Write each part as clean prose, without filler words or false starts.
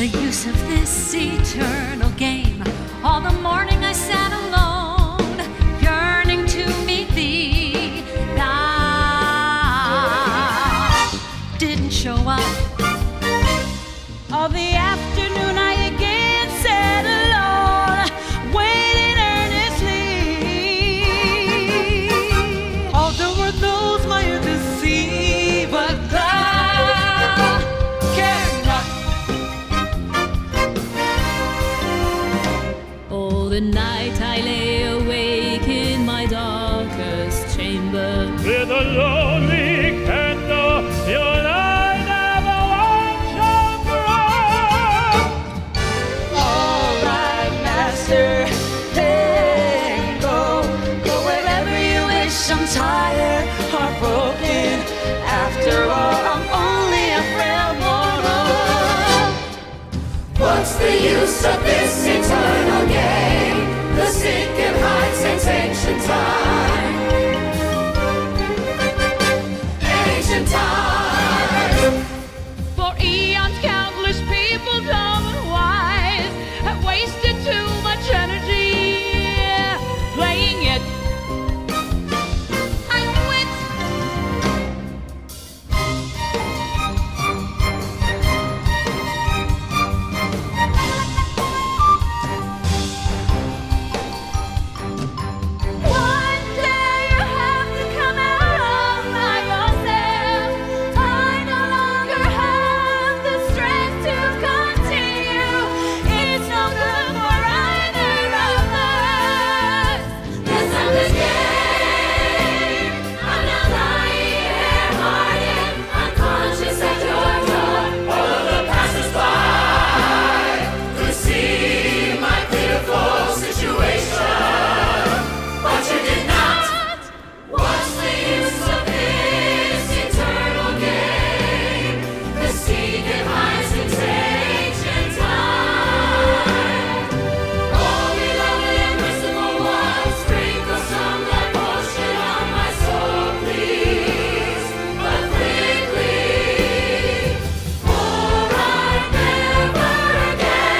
the use of this eternal game? All the morning I sat alone, yearning to meet thee. Thou didn't show up. All the afternoon I again sat alone, waiting earnestly. All there were those mired to see, but Thou cared not. Oh, the night I lay awake in my darkest chamber, with a lonely candle, your light never once shone bright. all right, master, then go wherever you wish. I'm tired, heartbroken. After all, I'm only a frail mortal. What's the use of this eternal game? The sinking heights since ancient time. Ancient time. for eons countless people, dumb and wise, have wasted too much energy playing it. I quit. One day you have to come out all by yourself. I no longer have the strength to continue. It's no good for either of us. Yes, I'm the game. I'm now lying here, hardened, unconscious at your door. All of the passers-by could see my pitiful situation, but you did not. What's the use of this eternal game? The secret hides its ancient time. Only lovely and merciful one, sprinkle some light potion on my soul, please. But quickly, for I never again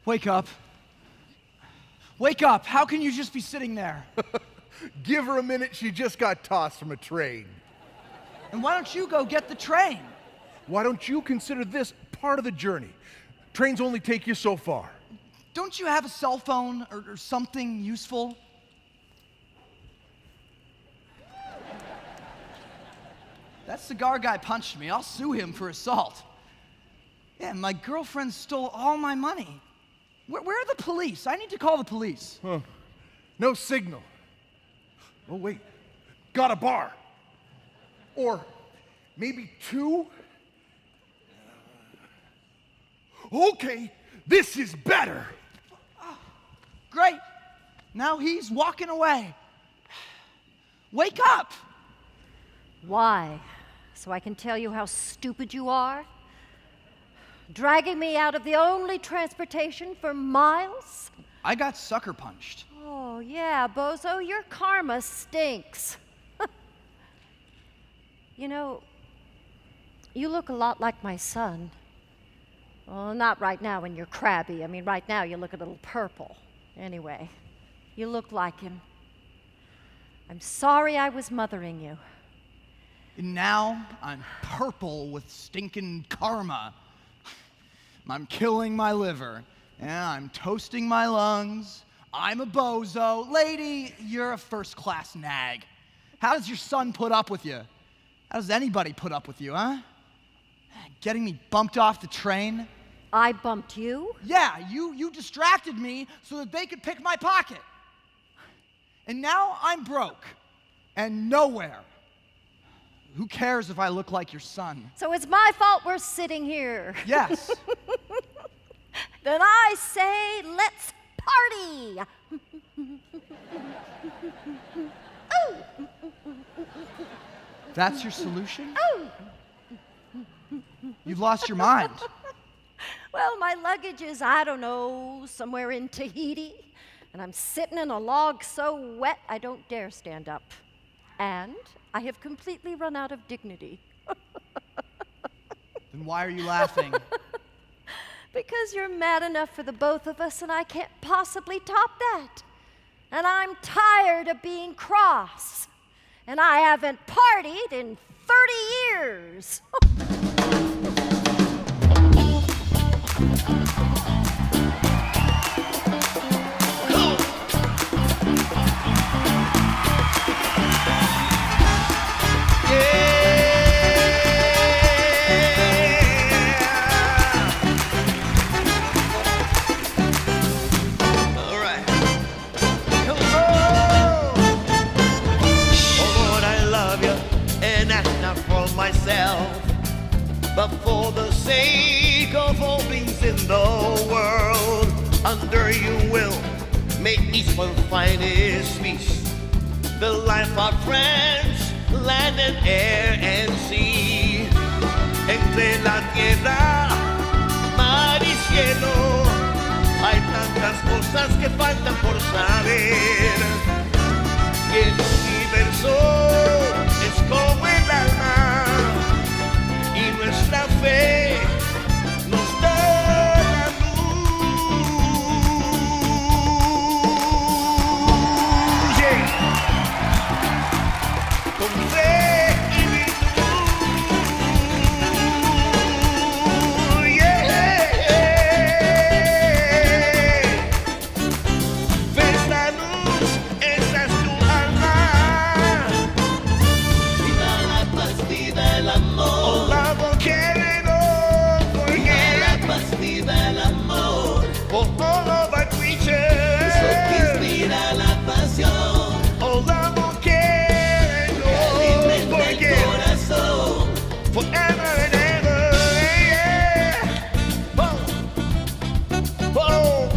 wake up. Wake up. Wake up. How can you just be sitting there? Give her a minute, she just got tossed from a train. And why don't you go get the train? Why don't you consider this part of the journey? Trains only take you so far. Don't you have a cell phone or something useful? That cigar guy punched me. I'll sue him for assault. Yeah, my girlfriend stole all my money. Where are the police? I need to call the police. Huh. No signal. Oh, wait. Got a bar. Or maybe two? Okay, this is better. Great. Now he's walking away. Wake up! Why? So I can tell you how stupid you are? Dragging me out of the only transportation for miles? I got sucker punched. Oh, yeah, Bozo, your karma stinks. You know, you look a lot like my son. Well, not right now when you're crabby. I mean, right now you look a little purple. Anyway, you look like him. I'm sorry I was mothering you. And now I'm purple with stinking karma. I'm killing my liver. And I'm toasting my lungs. I'm a bozo. Lady, you're a first-class nag. How does your son put up with you? How does anybody put up with you, huh? Getting me bumped off the train? I bumped you? Yeah, you distracted me so that they could pick my pocket. And now I'm broke and nowhere. Who cares if I look like your son? So it's my fault we're sitting here. Yes. Then I say, let's party! That's your solution? Oh! You've lost your mind. Well, my luggage is, I don't know, somewhere in Tahiti, and I'm sitting in a log so wet I don't dare stand up. And I have completely run out of dignity. Then why are you laughing? Because you're mad enough for the both of us, and I can't possibly top that. And I'm tired of being cross. And I haven't partied in 30 years. But for the sake of all things in the world, under your will, may each one find his peace. The life of friends, land and air and sea. Entre la tierra, mar y cielo, hay tantas cosas que faltan por saber. Y el universo es como el alma. Y nuestra fe nos da la luz. Yeah. Con fe y virtud. Yeah. Ves la luz, esa es tu alma. Viva la paz, viva el amor. For all of our creatures, eso que inspira la pasión. Oh, love que alimenta el corazón. Forever and ever, yeah. Oh, oh,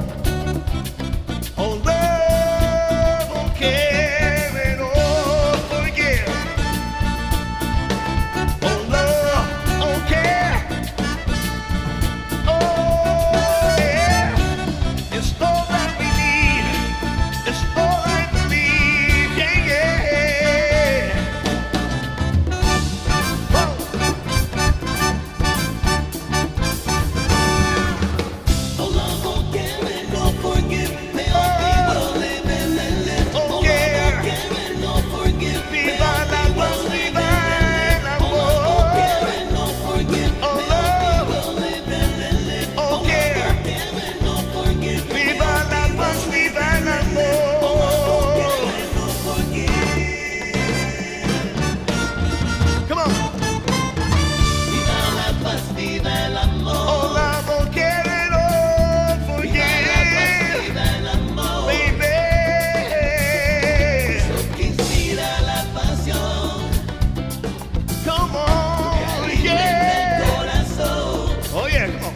oh, love que no forget. Oh, love, okay. It's all that we need. It's all I believe. Yeah, yeah. Oh. Oh, love, forgive and no forgive. May all people live and live. Oh, yeah. Forgive and no forgive. Viva la paz, viva el amor. Forgive and no forgive. Oh, love, live and live. Oh, yeah. Forgive and no forgive. Viva la paz, viva el amor. Come on. Viva la paz, viva el amor. Oh, la forgive no forgive. Viva el amor. Baby. Eso que inspira la pasión. Come on. Yeah. El corazón. Oh, yeah, come on.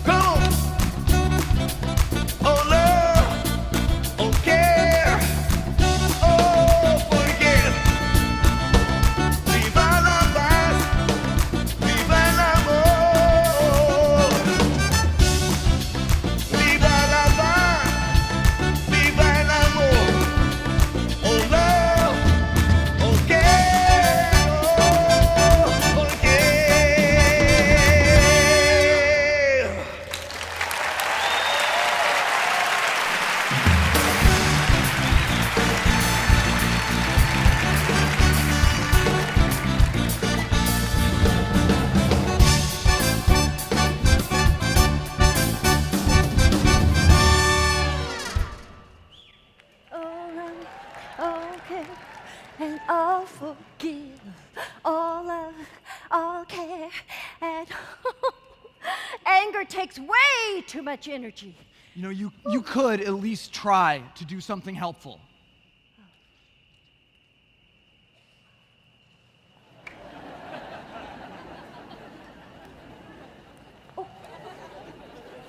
Come on. Oh, love. Oh, care. Oh, forgive. Viva la paz. Viva el amor. Viva la paz. Viva el amor. Oh, love. Oh, care. Oh, forgive. All okay, and all forgive, all love, all care, and anger takes way too much energy. You know, you could at least try to do something helpful.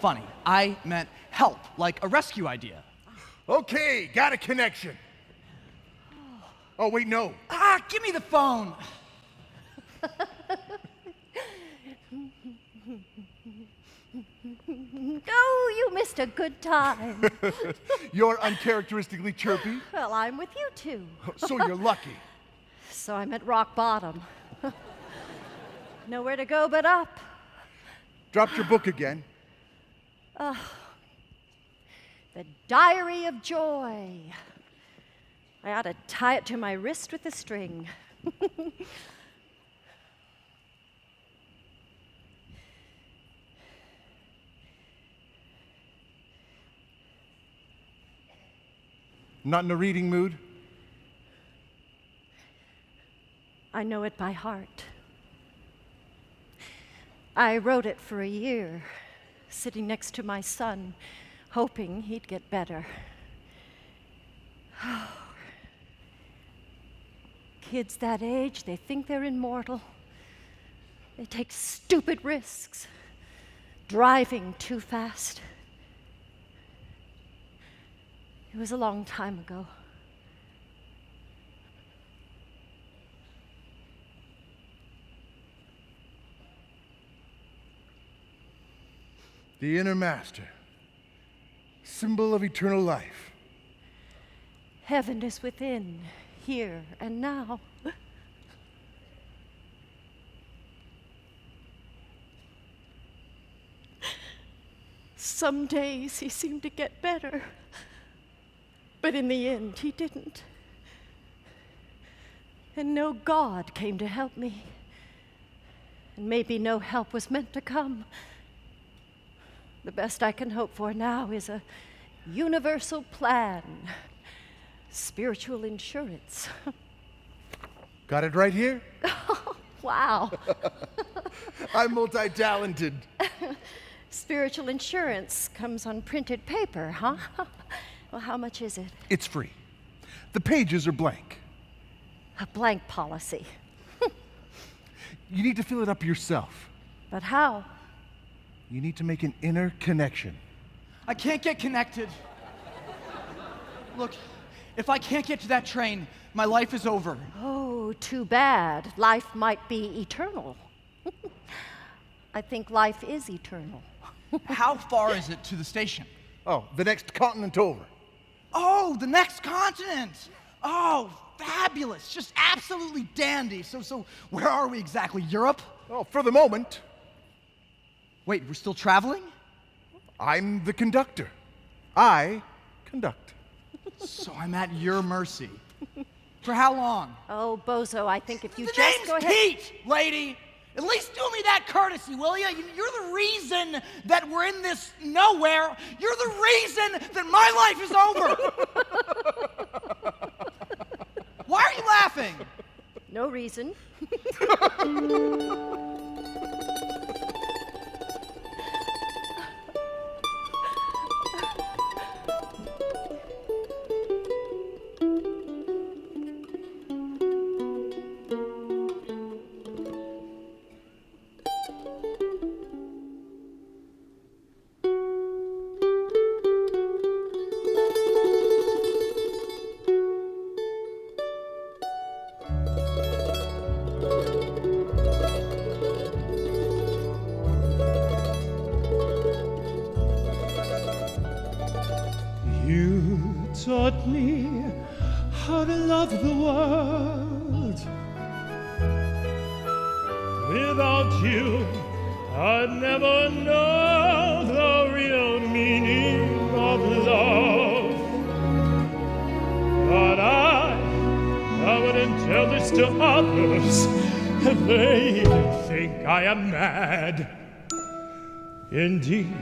funny. I meant help, like a rescue idea. Okay, got a connection. Oh, wait, no. Ah, give me the phone. Oh, you missed a good time. You're uncharacteristically chirpy, Well, I'm with you too. so you're lucky. So I'm at rock bottom. Nowhere to go but up. Dropped your book again. The Diary of Joy. I ought to tie it to my wrist with a string. Not in a reading mood? I know it by heart. I wrote it for a year, sitting next to my son, hoping he'd get better. Kids that age, they think they're immortal. They take stupid risks, driving too fast. It was a long time ago. The inner master, symbol of eternal life. Heaven is within, here and now. Some days he seemed to get better, but in the end he didn't. And no God came to help me. And maybe no help was meant to come. The best I can hope for now is a universal plan, spiritual insurance. Got it right here? Wow. I'm multi-talented. Spiritual insurance comes on printed paper, huh? Well, how much is it? It's free. The pages are blank. A blank policy. You need to fill it up yourself. But how? You need to make an inner connection. I can't get connected. Look, if I can't get to that train, my life is over. Oh, too bad. Life might be eternal. I think life is eternal. How far is it to the station? Oh, the next continent over. Oh, the next continent. Oh, fabulous. Just absolutely dandy. So where are we exactly? Europe? Oh, for the moment, Wait, we're still traveling? I'm the conductor. I conduct. So I'm at your mercy. For how long? Oh, Bozo, I think if you The just name's go ahead. Pete, lady. At least do me that courtesy, will you? You're the reason that we're in this nowhere. You're the reason that my life is over. Why are you laughing? No reason. You taught me how to love the world. Without you, I'd never know the real meaning of love. But I wouldn't tell this to others. They think I am mad. Indeed,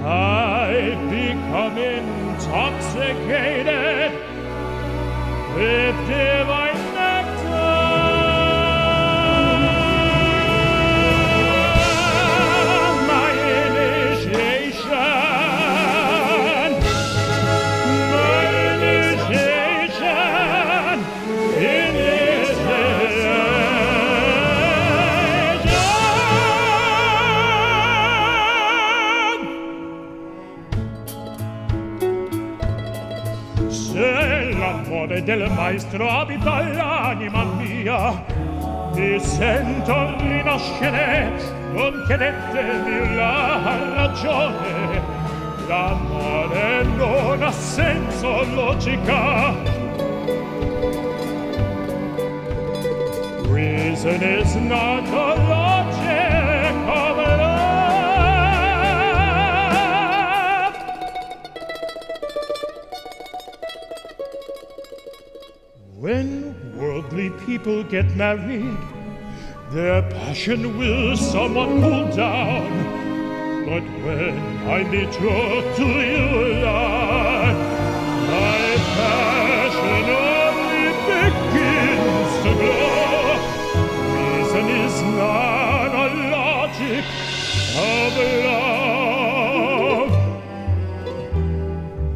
I've become intoxicated with divine nectar. My initiation, initiation. 'Cause I love you, nome del maestro abita l'anima mia. Mi sento rinascere, non chiedetemi la ragione. L'amore non ha senso, logica. Reason is not the logic of love. When worldly people get married, their passion will somewhat cool down. But when I meet you, do you lie? My passion only begins to glow. Reason is not a logic of love.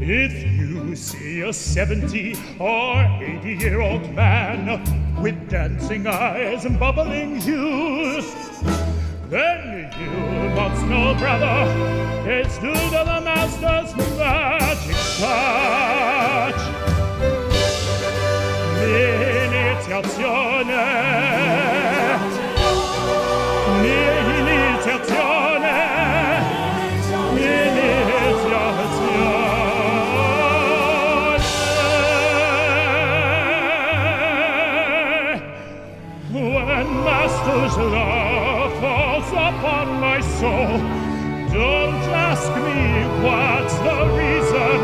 If you see a 70 or 80-year-old man with dancing eyes and bubbling youth, then you must know, brother, it's due to the master's magic touch. L'iniziazione, l'iniziazione, l'iniziazione. When master's love falls upon my soul, don't ask me what's the reason.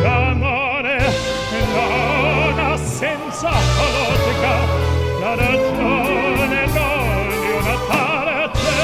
L'amore non ha senza logica, la ragione non di una parte.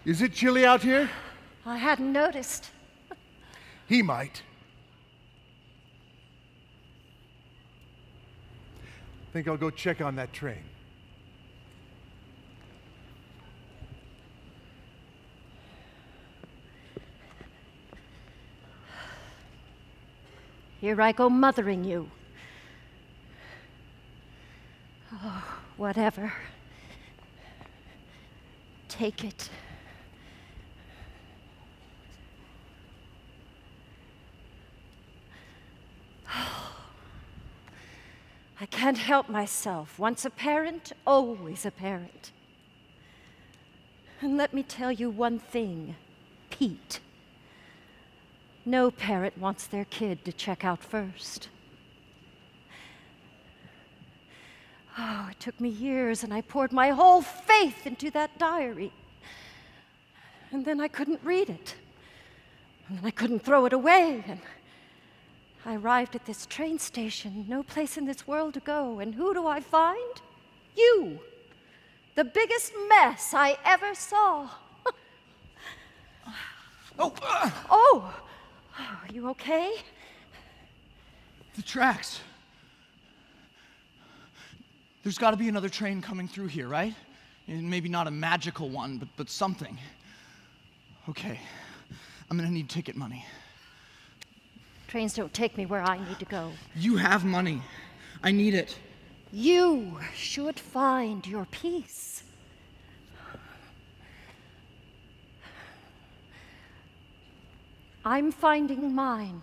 Is it chilly out here? I hadn't noticed. He might. Think I'll go check on that train. Here I go mothering you. Oh, whatever. Take it. I can't help myself. Once a parent, always a parent. And let me tell you one thing, Pete. No parent wants their kid to check out first. Oh, it took me years, and I poured my whole faith into that diary. And then I couldn't read it. And then I couldn't throw it away. And I arrived at this train station, no place in this world to go, and who do I find? You! The biggest mess I ever saw. Oh! Are you okay? The tracks. There's got to be another train coming through here, right? And maybe not a magical one, but something. Okay, I'm gonna need ticket money. Trains don't take me where I need to go. You have money. I need it. You should find your peace. I'm finding mine.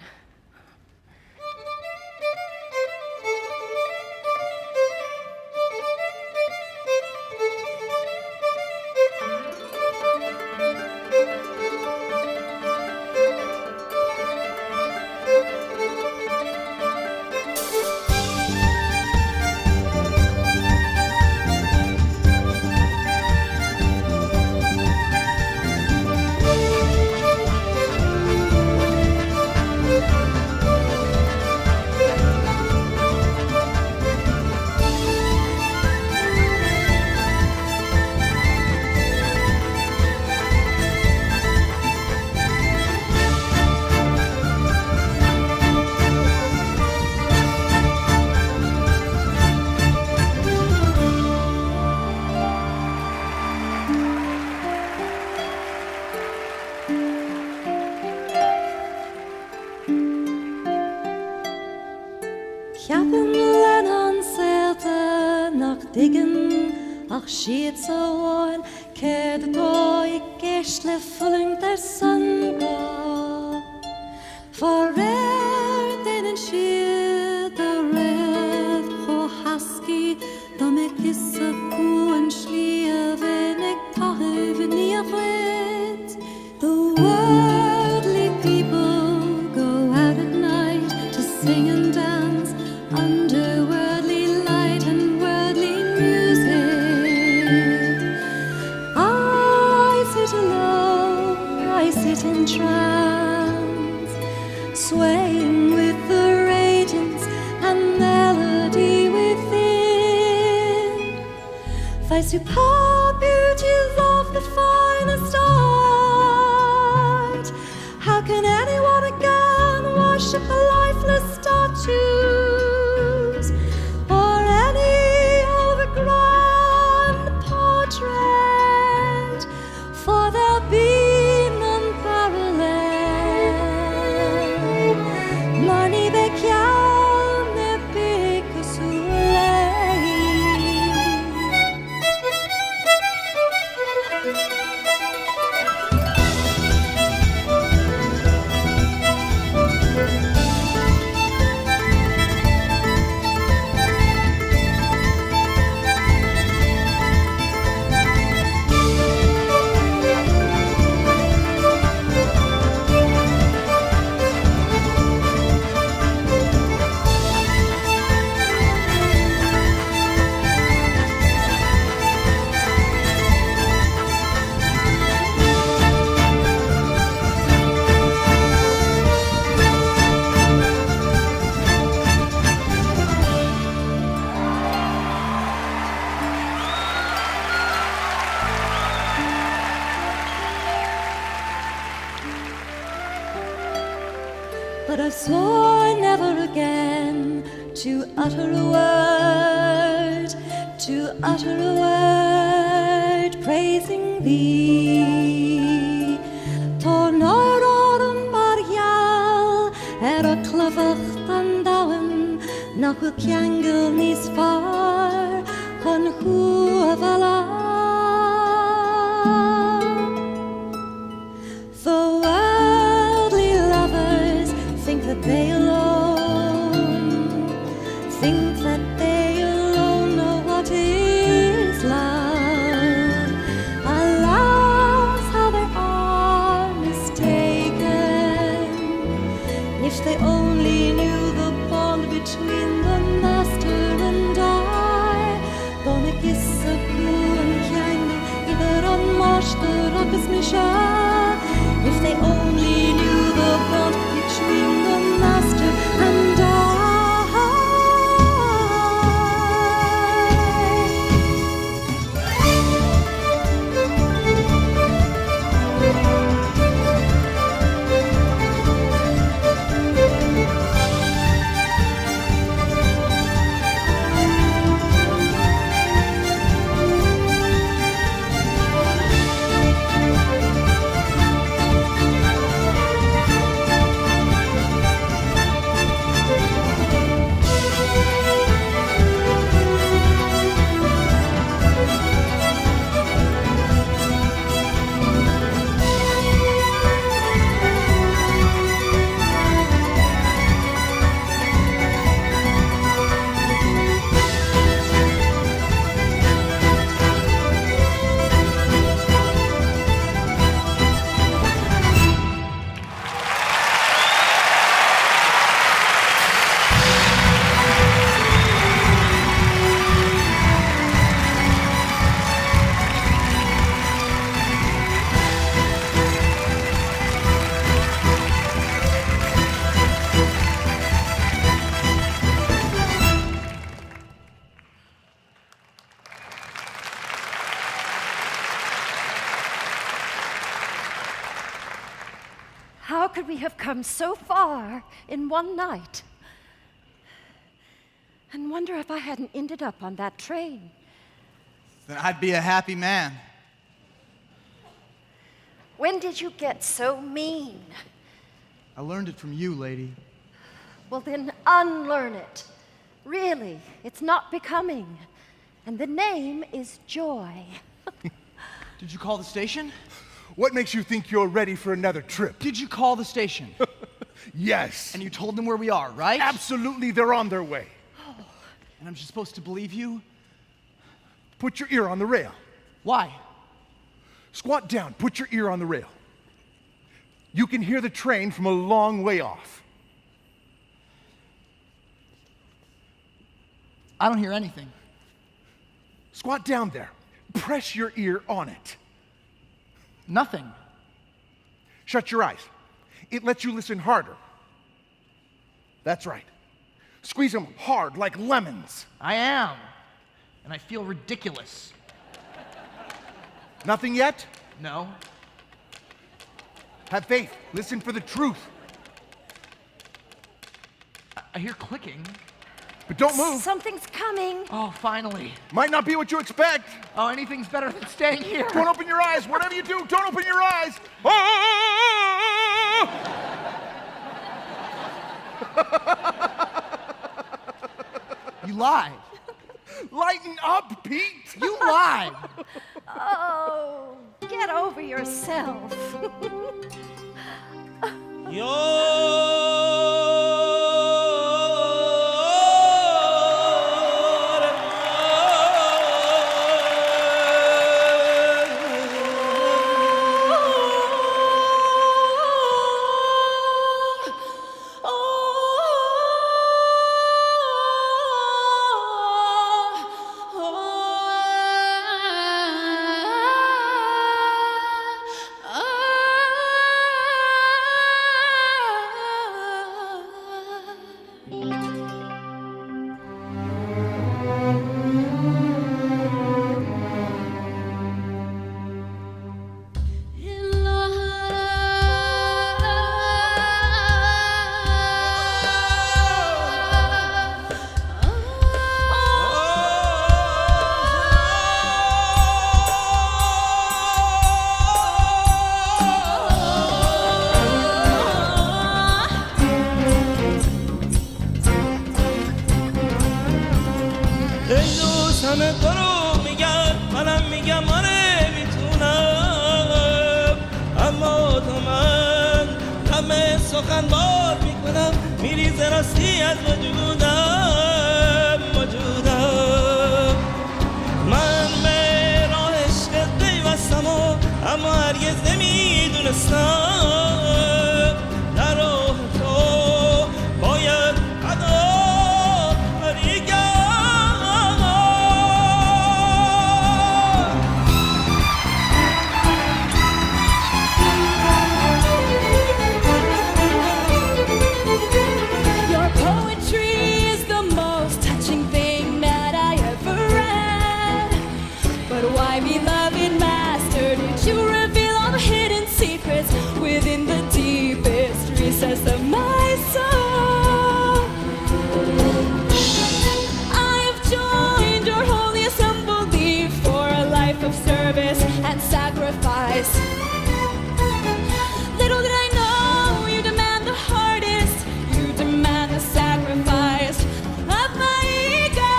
diggin ach siad sa bháin céad atá I gceist le fulling der sun gá for réir déanann siad a réad cho hasci dá me is a cúan slí a bhenig taibh ní a chuid the worldly people go out at night to sing and dance under worldly light and worldly music. I sit alone, I sit in trance, swaying with the radiance and melody within. Thy superb beauties of the finest art. How can anyone again worship a lifeless statues or any overgrown portrait? For there'll be none parallel. Marni bekial ne But I've sworn never again to utter a word praising thee. Tornar an bargial a clefach an dawen nach a ceangel nís far chun chuavala. The worldly lovers think that they alone know what is love. Alas, how they are mistaken. If they only knew the bond between the master and I, then a kiss of blue and kang, either on master or misha. If they only knew the bond between the master and I. How could we have come so far in one night? And wonder if I hadn't ended up on that train. Then I'd be a happy man. When did you get so mean? I learned it from you, lady. Well, then unlearn it. Really, it's not becoming. And the name is Joy. Did you call the station? What makes you think you're ready for another trip? Did you call the station? Yes. And you told them where we are, right? Absolutely, they're on their way. And I'm just supposed to believe you? Put your ear on the rail. Why? Squat down, put your ear on the rail. You can hear the train from a long way off. I don't hear anything. Squat down there. Press your ear on it. Nothing. Shut your eyes. It lets you listen harder. That's right. Squeeze them hard like lemons. I am. And I feel ridiculous. Nothing yet? No. Have faith. Listen for the truth. I hear clicking. But don't move. Something's coming. Oh, finally. Might not be what you expect. Oh, anything's better than staying here. Don't open your eyes. Whatever you do, don't open your eyes. Oh! You lied. Lighten up, Pete. You lied. Oh, get over yourself. همه تو رو میگن منم میگم آره میتونم اما تو من همه سخن بار میکنم میریزه راستی از وجودم من به راه عشقت پیوستم اما هرگز نمیدونستم در راه تو باید within the deepest recess of my soul. I have joined your holy assembly for a life of service and sacrifice. Little did I know you demand the hardest, you demand the sacrifice of my ego.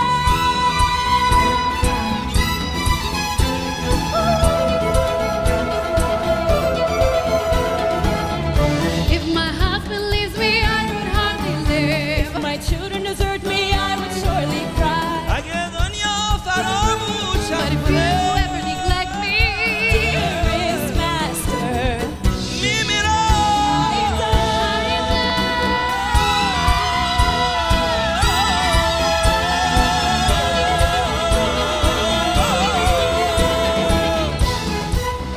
Children desert me, I would surely cry. But if you ever neglect me, dearest master,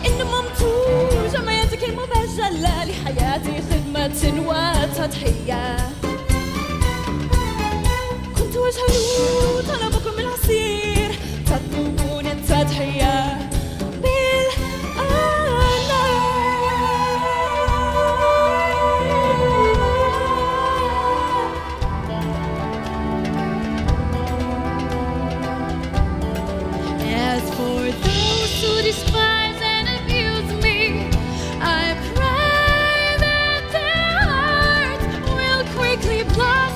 إنما ممتوج جمعيتك المبجلة لحياتي خدمة وتضحية. وجهوا طلبكم العسير تطلبون التضحية As for those who despise and abuse me, I pray that their hearts will quickly blossom.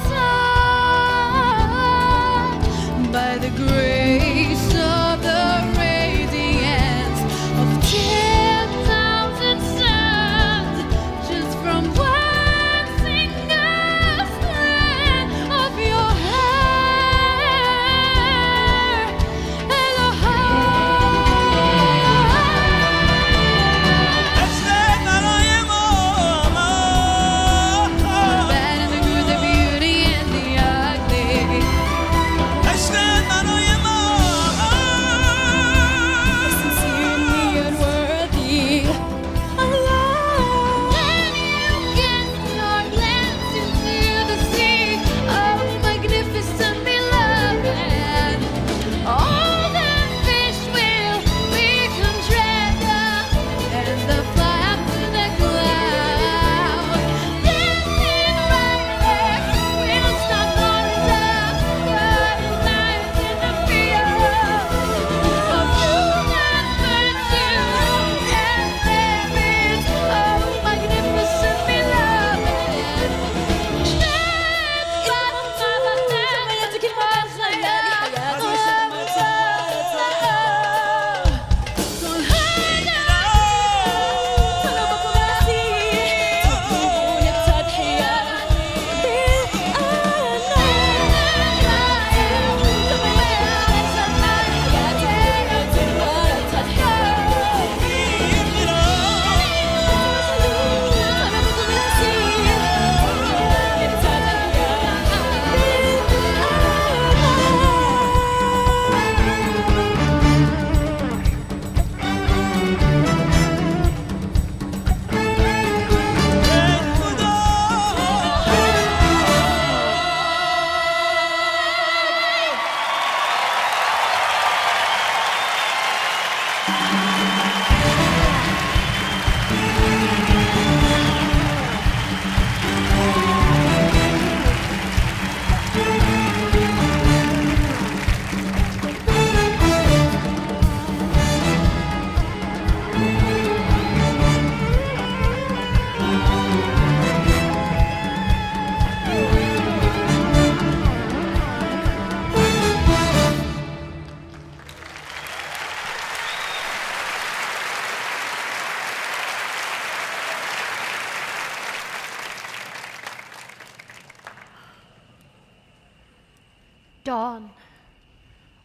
Dawn.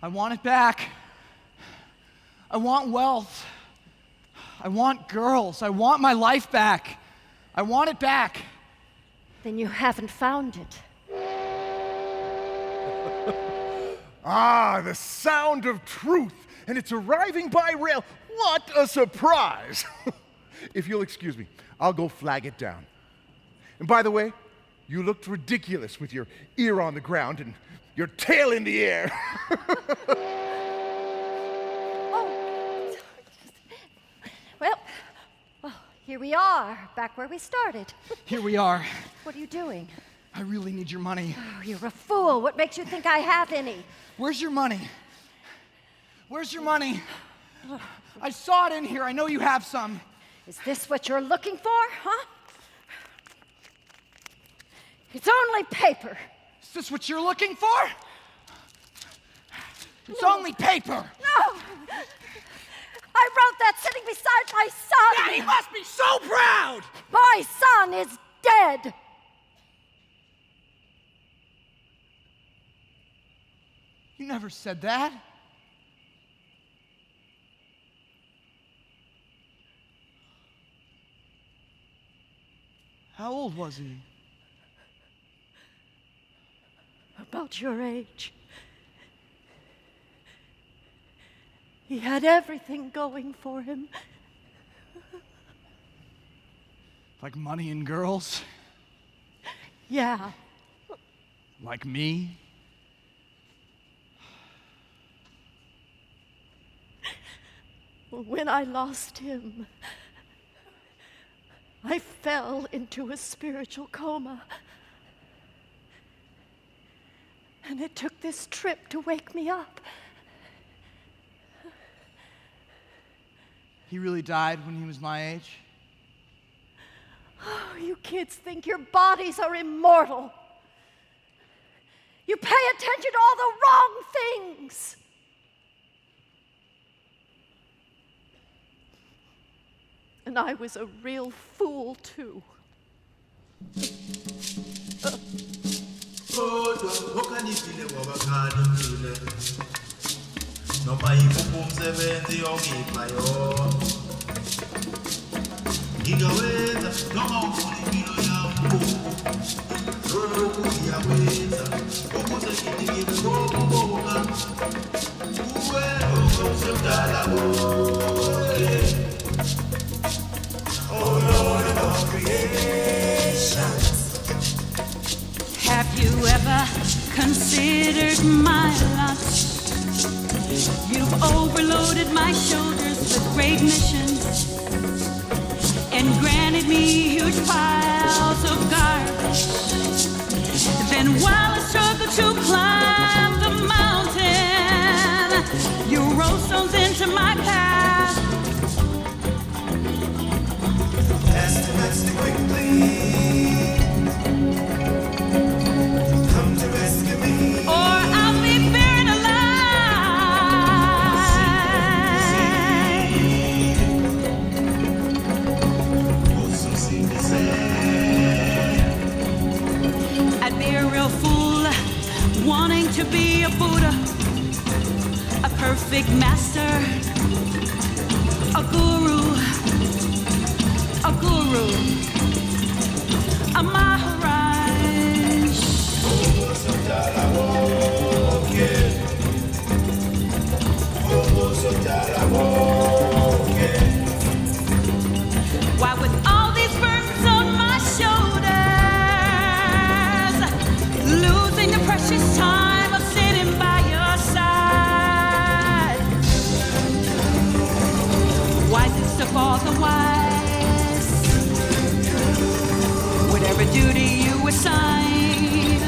I want it back. I want wealth. I want girls. I want my life back. I want it back. Then you haven't found it. Ah, the sound of truth, and it's arriving by rail. What a surprise! If you'll excuse me, I'll go flag it down. And by the way, you looked ridiculous with your ear on the ground and your tail in the air. Oh, well, here we are, back where we started. Here we are. What are you doing? I really need your money. Oh, you're a fool. What makes you think I have any? Where's your money? Where's your money? I saw it in here. I know you have some. Is this what you're looking for, huh? It's only paper. Is this what you're looking for? It's only paper. No! I wrote that sitting beside my son. Daddy must be so proud! My son is dead. You never said that. How old was he? About your age. He had everything going for him. Like money and girls? Yeah. Like me? When I lost him, I fell into a spiritual coma. And it took this trip to wake me up. He really died when he was my age? Oh, you kids think your bodies are immortal. You pay attention to all the wrong things. And I was a real fool, too. noma yikuphi umsebenzi ongipha yona ngingawenza noma ufuna impilo yami lokhu ngiyakwenza ukuze ngidinge ngokubonga kuwe okusodala konke oh Lord of all creation. Have you ever considered my lot? You've overloaded my shoulders with great missions and granted me huge piles of garbage. Then while I struggle to climb the mountain, you roll stones into my path. Estimates quickly come to rescue me. Or I'll be buried alive. I'd be a real fool wanting to be a Buddha, a perfect master, a guru, a Maharaj. Why, with all these burdens on my shoulders, losing the precious time of sitting by your side. Wisest of all the wise, whatever duty you assign,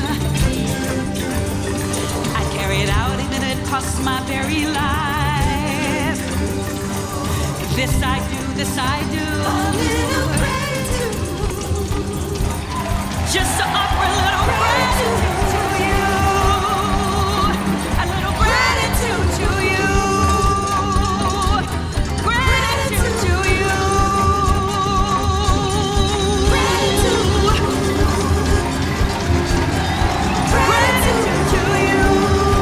I carry it out even if it costs my very life. This I do, this I do. A little gratitude. Just to offer a little gratitude to you. A little gratitude to you. Gratitude to you. Gratitude to you.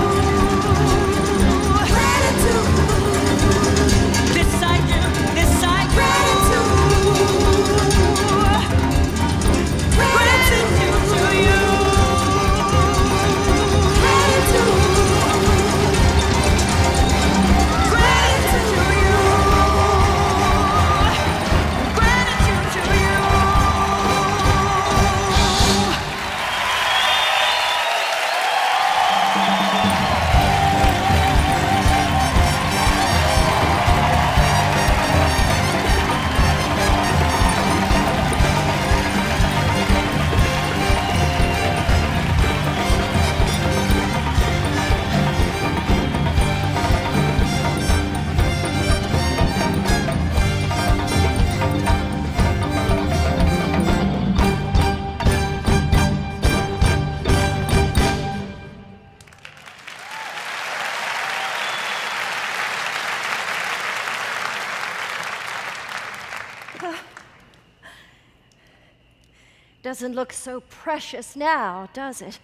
Doesn't look so precious now, does it?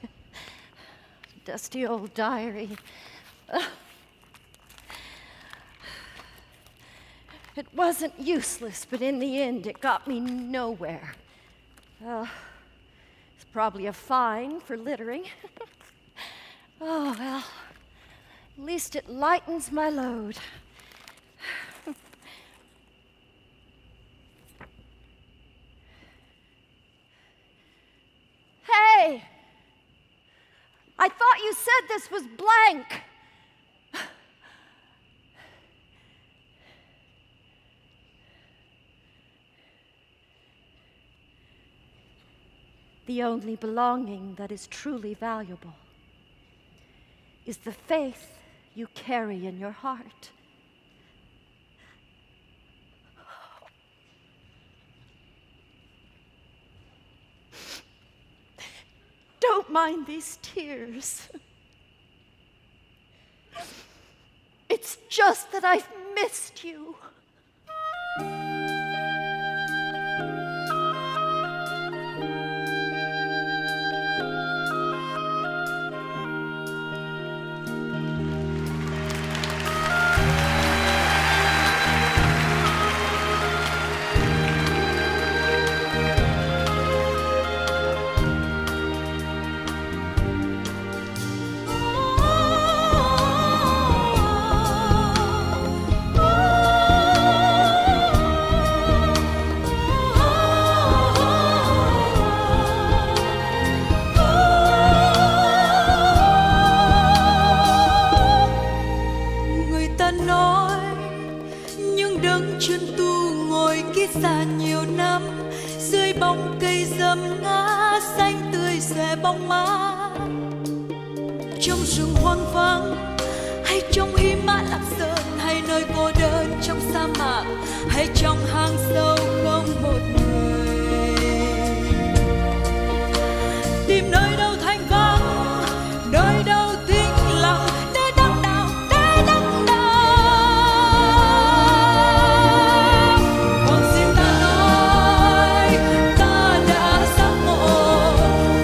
Dusty old diary. It wasn't useless, but in the end, it got me nowhere. It's probably a fine for littering. Oh, well, at least it lightens my load. Hey! I thought you said this was blank. The only belonging that is truly valuable is the faith you carry in your heart. Don't mind these tears. It's just that I've missed you. bóng má trong rừng hoang vắng, hay trong im mã Lạng Sơn, hay nơi cô đơn trong sa mạc, hay trong hang sâu không một người. Tìm nơi đâu thanh vắng, nơi đâu tĩnh lặng, để đắc đạo, để đắc đạo. Còn xin ta nói, ta đã giác ngộ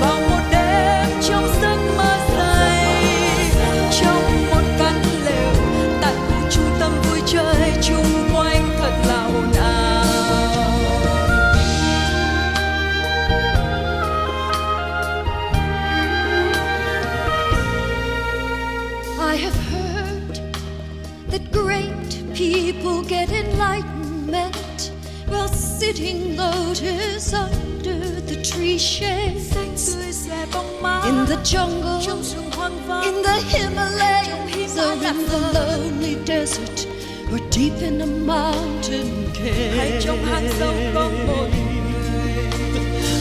vào một đêm trong giấc mơ say, trong một căn lều tại khu trung tâm vui chơi, chung quanh thật là ồn ào. I have heard that great people get enlightenment while sitting lotus under the tree shade, in the jungle, in the Himalayas, or in the lonely desert, or deep in a mountain cave,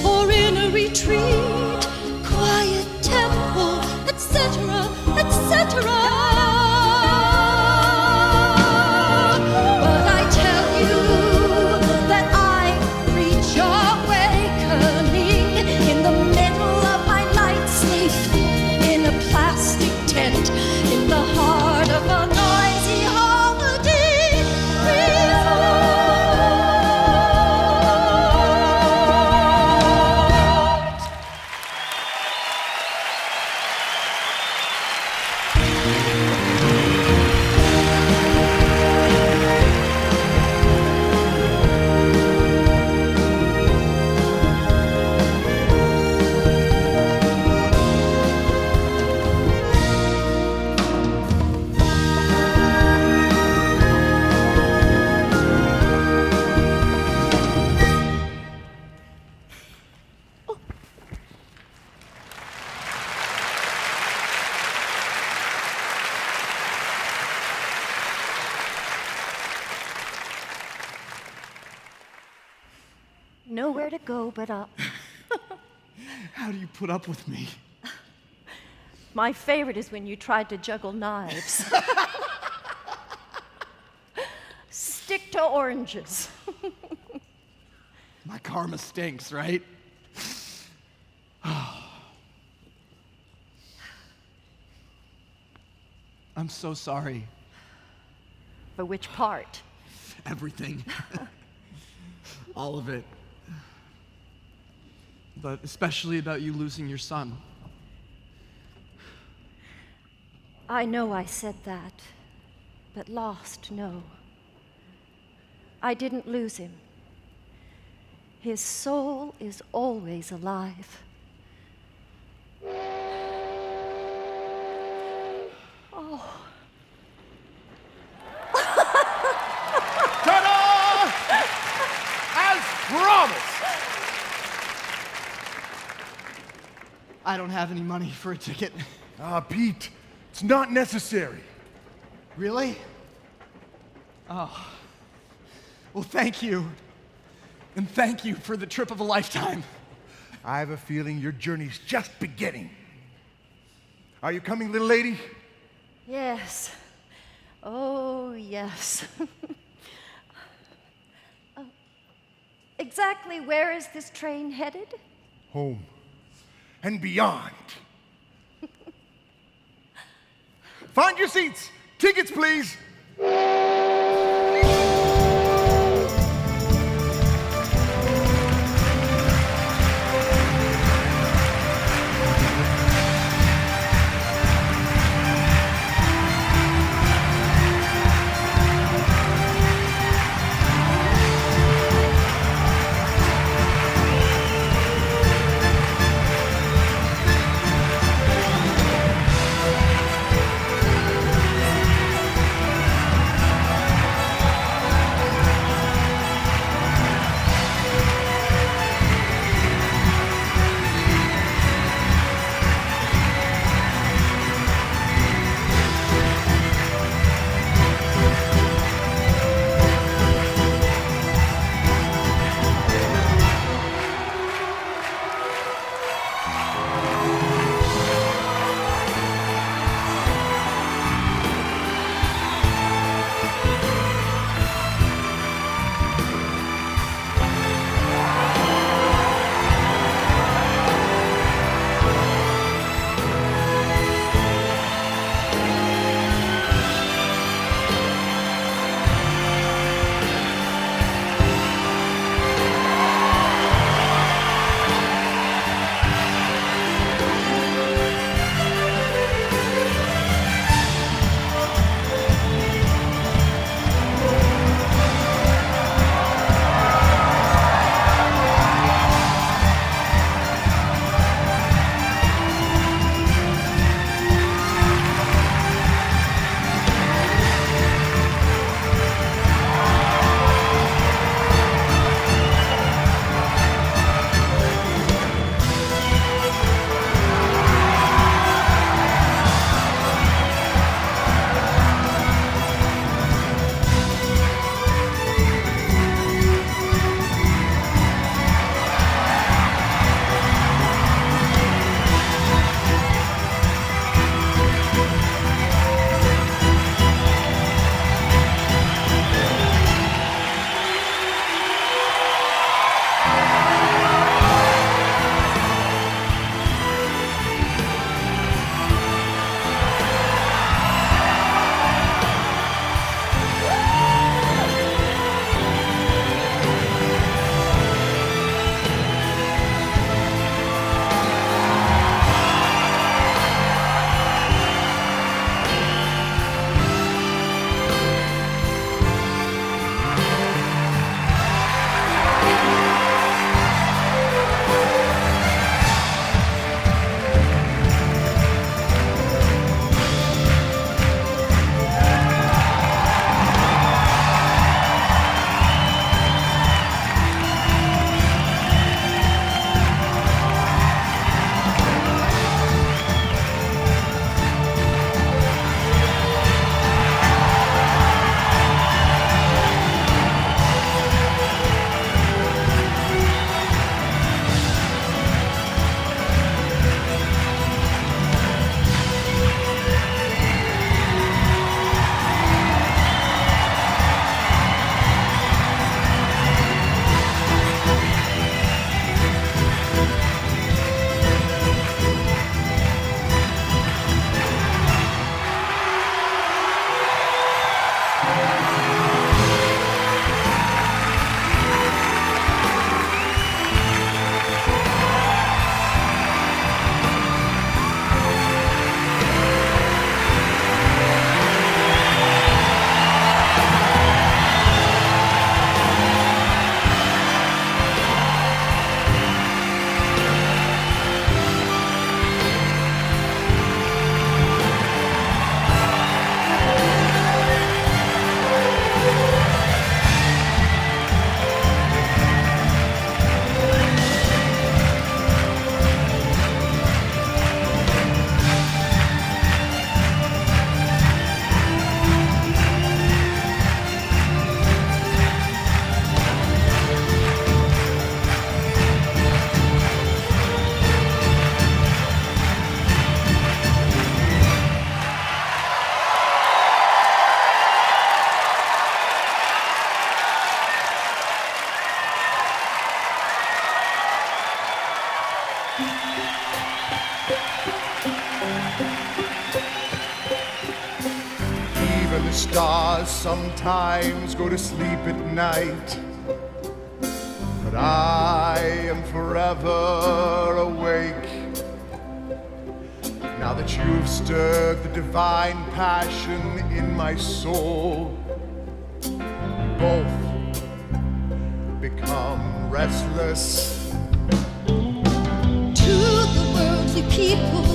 or in a retreat, quiet temple, etc., etc. But I tell you that I reach awakening in the middle of my night sleep, in a plastic tent, in the heart of a noisy holiday resort. Nowhere to go but up. How do you put up with me? My favorite is when you tried to juggle knives. Stick to oranges. My karma stinks, right? I'm so sorry. For which part? Everything. All of it. but especially about you losing your son. I know I said that, but lost, no. I didn't lose him. His soul is always alive. Ta-da! As promised! I don't have any money for a ticket. Ah, Pete, it's not necessary. Really? Oh. Well, thank you. And thank you for the trip of a lifetime. I have a feeling your journey's just beginning. Are you coming, little lady? Yes. Oh, yes. Exactly where is this train headed? Home and beyond. Find your seats. Tickets, please. Even the stars sometimes go to sleep at night, but I am forever awake. Now that you've stirred the divine passion in my soul, we both become restless. To the worldly people,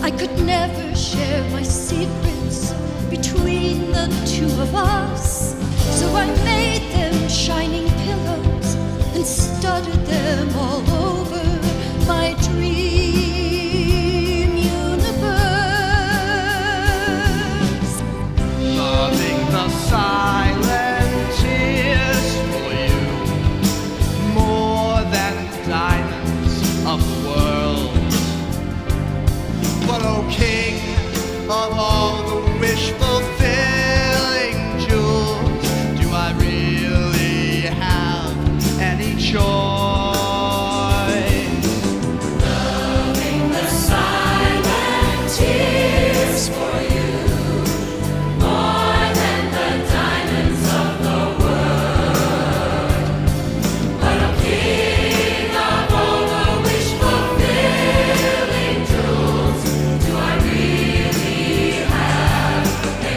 I could never share my secrets between the two of us. So I made them shining pillows and studded them all over my dream universe. Loving the silent tears for you more than diamonds of the world. But oh, king of all the wish-fulfilling jewels, do I really have any choice? Loving the silent tears for you more than the diamonds of the world. But a king of all the wish-fulfilling jewels, do I really have any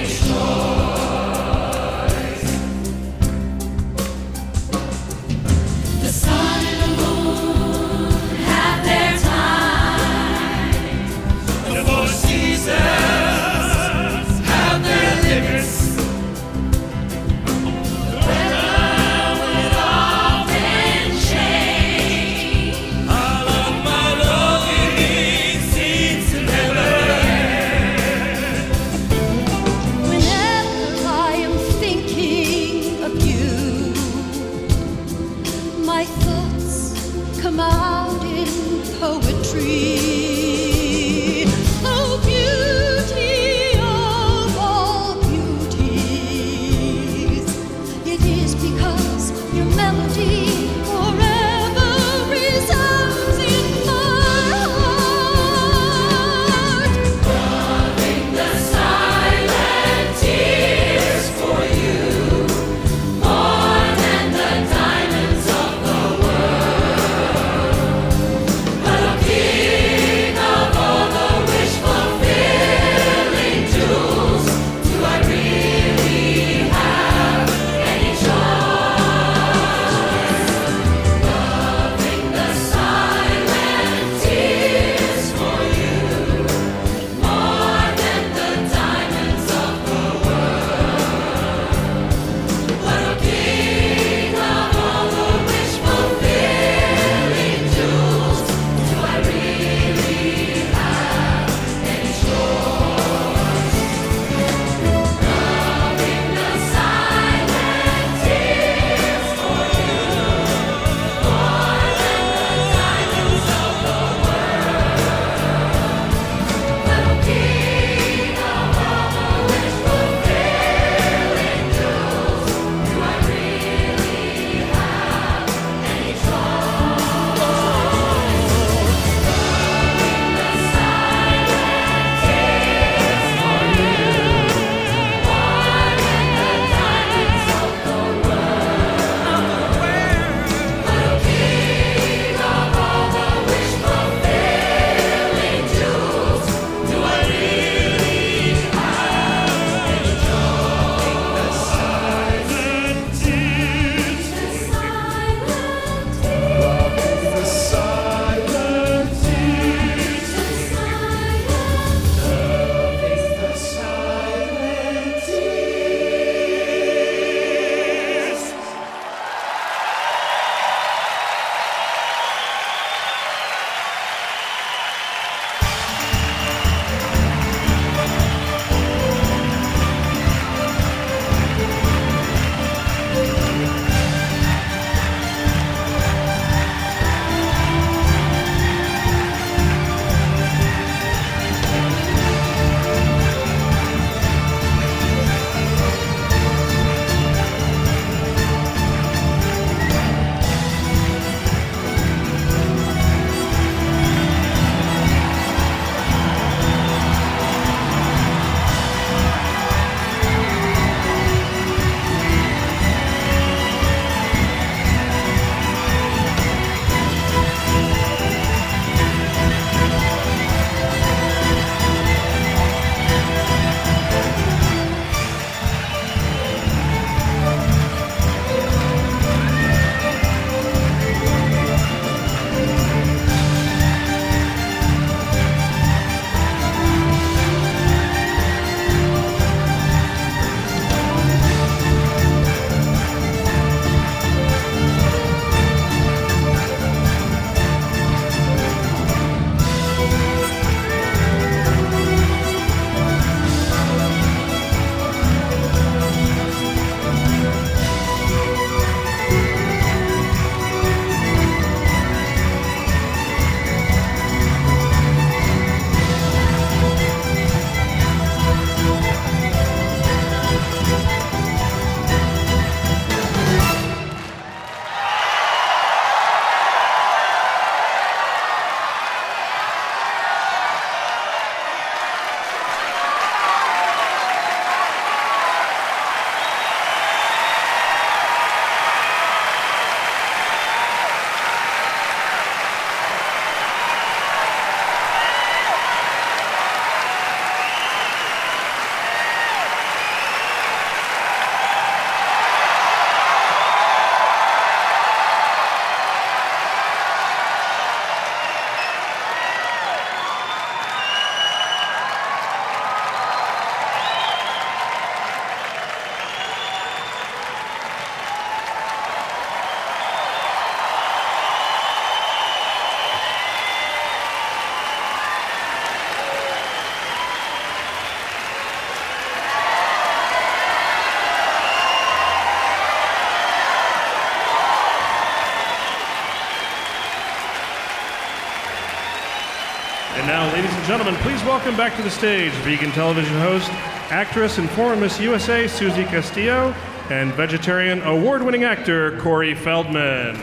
And now, ladies and gentlemen, please welcome back to the stage vegan television host, actress and former Miss USA, Susie Castillo, and vegetarian award-winning actor, Corey Feldman.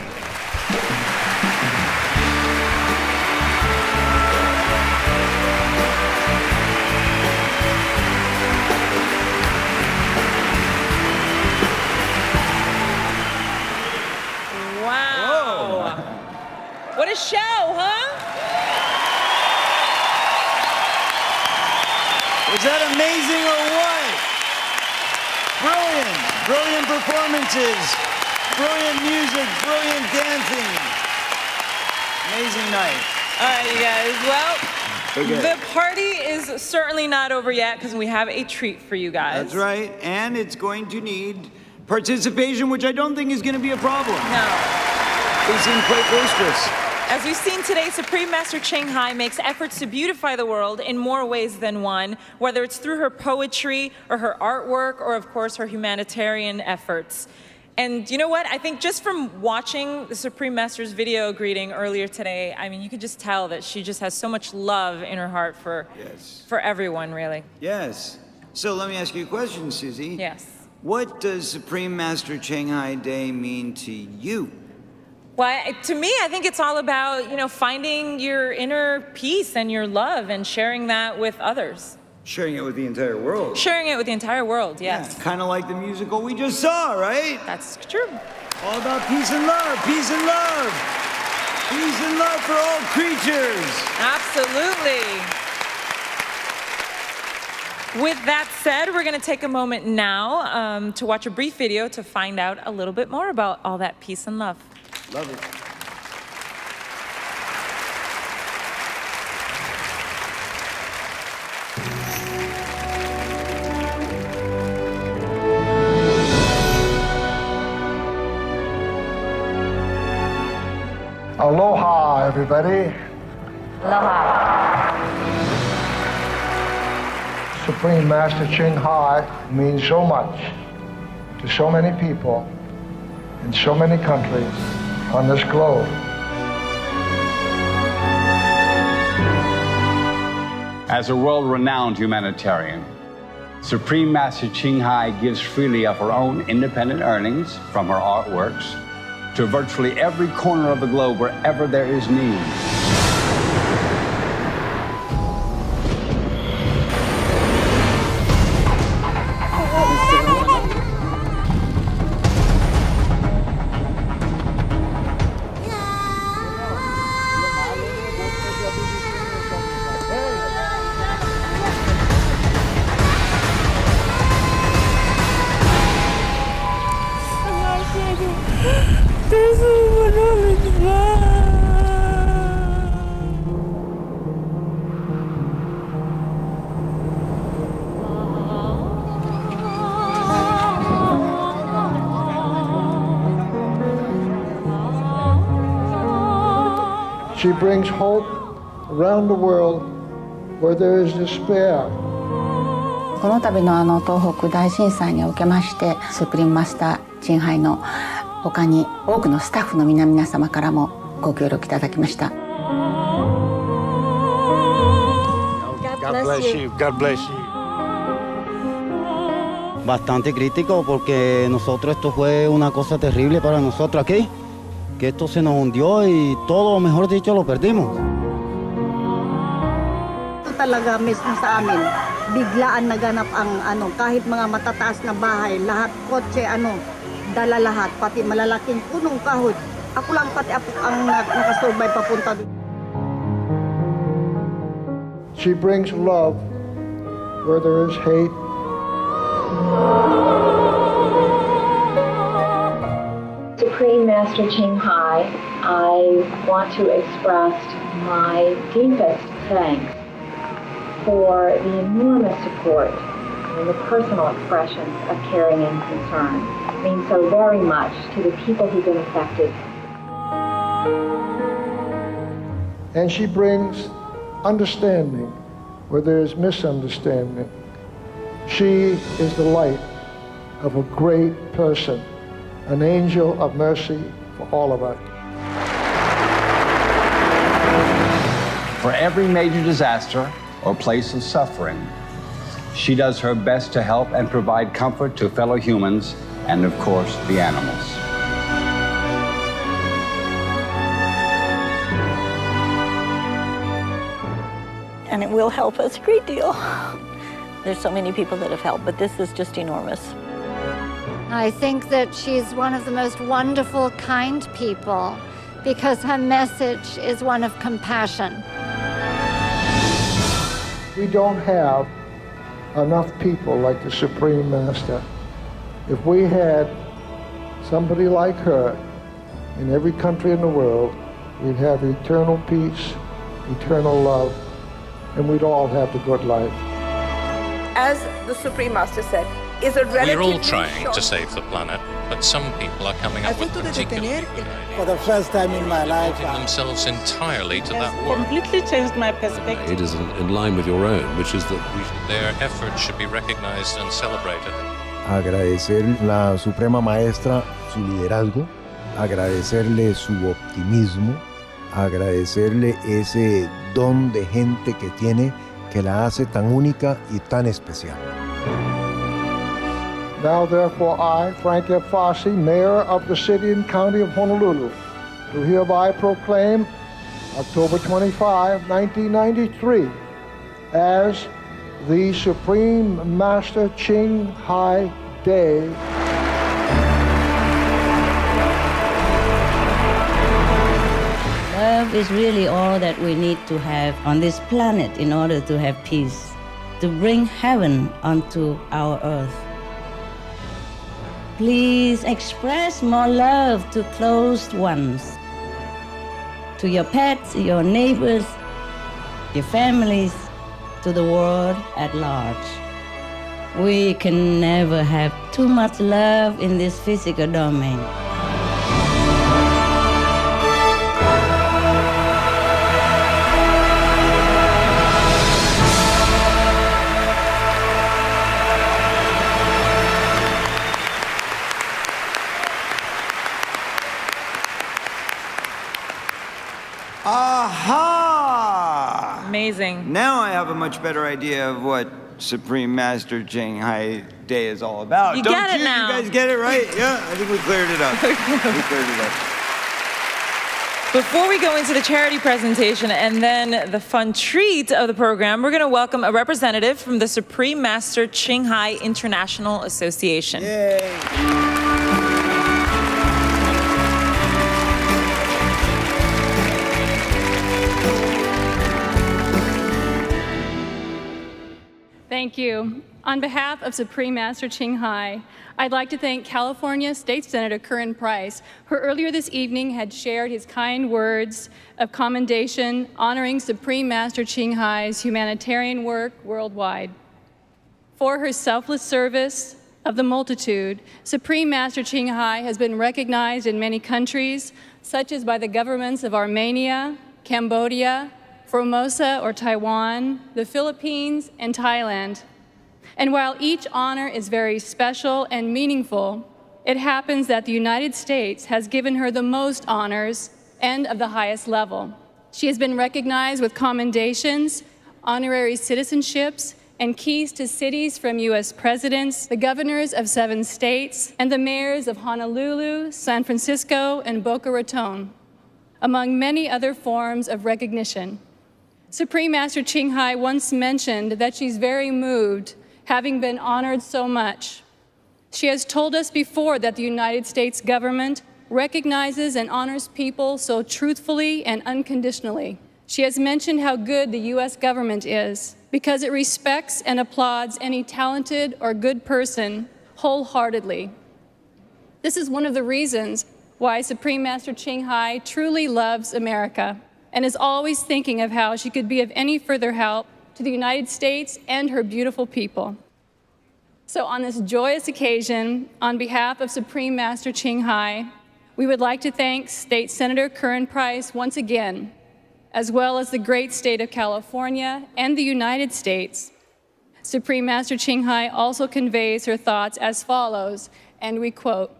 Wow. What a show, huh? Was that amazing or what? Brilliant. Brilliant performances. Brilliant music. Brilliant dancing. Amazing night. All right, you guys. Well, Okay. the party is certainly not over yet because we have a treat for you guys. That's right. And it's going to need participation, which I don't think is going to be a problem. No. They seem quite boisterous. As we've seen today, Supreme Master Ching Hai makes efforts to beautify the world in more ways than one, whether it's through her poetry or her artwork or, of course, her humanitarian efforts. And you know what? I think just from watching the Supreme Master's video greeting earlier today, I mean, you could just tell that she just has so much love in her heart for everyone, really. Yes. So let me ask you a question, Susie. Yes. What does Supreme Master Ching Hai Day mean to you? Well, to me, I think it's all about, finding your inner peace and your love and sharing that with others. Sharing it with the entire world. Sharing it with the entire world, yes. Yeah, kind of like the musical we just saw, right? That's true. All about peace and love, peace and love. Peace and love for all creatures. Absolutely. With that said, we're going to take a moment now to watch a brief video to find out a little bit more about all that peace and love. Love it. Aloha, everybody. Aloha. Supreme Master Ching Hai means so much to so many people in so many countries on this globe. As a world-renowned humanitarian, Supreme Master Ching Hai gives freely of her own independent earnings from her artworks to virtually every corner of the globe wherever there is need. She brings hope around the world where there is despair. この度の東北大震災におけましてスプリームマスターチンハイの他に多くのスタッフの皆様からもご協力いただきました。 God bless you. God bless you. Bastante crítico porque nosotros esto fue una cosa terrible para nosotros aquí, que esto se nos hundió y todo, mejor dicho, lo perdimos. Talaga mismo sa amin, biglaan naganap ang kahit mga matataas na bahay, lahat kotse dala lahat, pati malalaking punong kahoy. Ako lang pati ang nakasurvive papunta doon. She brings love where there is hate. Supreme Master Ching Hai, I want to express my deepest thanks for the enormous support and the personal expressions of caring and concern. It means so very much to the people who've been affected. And she brings understanding where there is misunderstanding. She is the light of a great person, an angel of mercy for all of us. for every major disaster or place of suffering, she does her best to help and provide comfort to fellow humans and, of course, the animals. And it will help us a great deal. There's so many people that have helped, but this is just enormous. I think that she's one of the most wonderful, kind people because her message is one of compassion. We don't have enough people like the Supreme Master. If we had somebody like her in every country in the world, we'd have eternal peace, eternal love, and we'd all have the good life. As the Supreme Master said, is a relatively We're all trying to save the planet, but some people are coming up with particularly For the first time in my life, devoting themselves entirely to that work. Completely changed my perspective. It is in line with your own, which is that their efforts should be recognized and celebrated. Agradecer la Suprema Maestra su liderazgo, agradecerle su optimismo, agradecerle ese don de gente que tiene que la hace tan única y tan especial. Now, therefore, I, Frank F. Fossey, Mayor of the City and County of Honolulu, do hereby proclaim October 25, 1993, as the Supreme Master Ching Hai Day. Love is really all that we need to have on this planet in order to have peace, to bring heaven onto our earth. Please express more love to close ones, to your pets, your neighbors, your families, to the world at large. We can never have too much love in this physical domain. Aha! Amazing. Now I have a much better idea of what Supreme Master Ching Hai Day is all about. You Don't get it you? now. You guys get it, right? Yeah, I think we cleared it up. We cleared it up. Before we go into the charity presentation and then the fun treat of the program, we're going to welcome a representative from the Supreme Master Ching Hai International Association. Yay! Thank you. On behalf of Supreme Master Ching Hai, I'd like to thank California State Senator Curran Price, who earlier this evening had shared his kind words of commendation honoring Supreme Master Ching Hai's humanitarian work worldwide. For her selfless service of the multitude, Supreme Master Ching Hai has been recognized in many countries, such as by the governments of Armenia, Cambodia, Formosa or Taiwan, the Philippines, and Thailand. And while each honor is very special and meaningful, it happens that the United States has given her the most honors and of the highest level. She has been recognized with commendations, honorary citizenships, and keys to cities from U.S. presidents, the governors of 7 states, and the mayors of Honolulu, San Francisco, and Boca Raton, among many other forms of recognition. Supreme Master Ching Hai once mentioned that she's very moved, having been honored so much. She has told us before that the United States government recognizes and honors people so truthfully and unconditionally. She has mentioned how good the U.S. government is because it respects and applauds any talented or good person wholeheartedly. This is one of the reasons why Supreme Master Ching Hai truly loves America and is always thinking of how she could be of any further help to the United States and her beautiful people. So on this joyous occasion, on behalf of Supreme Master Ching Hai, we would like to thank State Senator Curran Price once again, as well as the great state of California and the United States. Supreme Master Ching Hai also conveys her thoughts as follows, and we quote,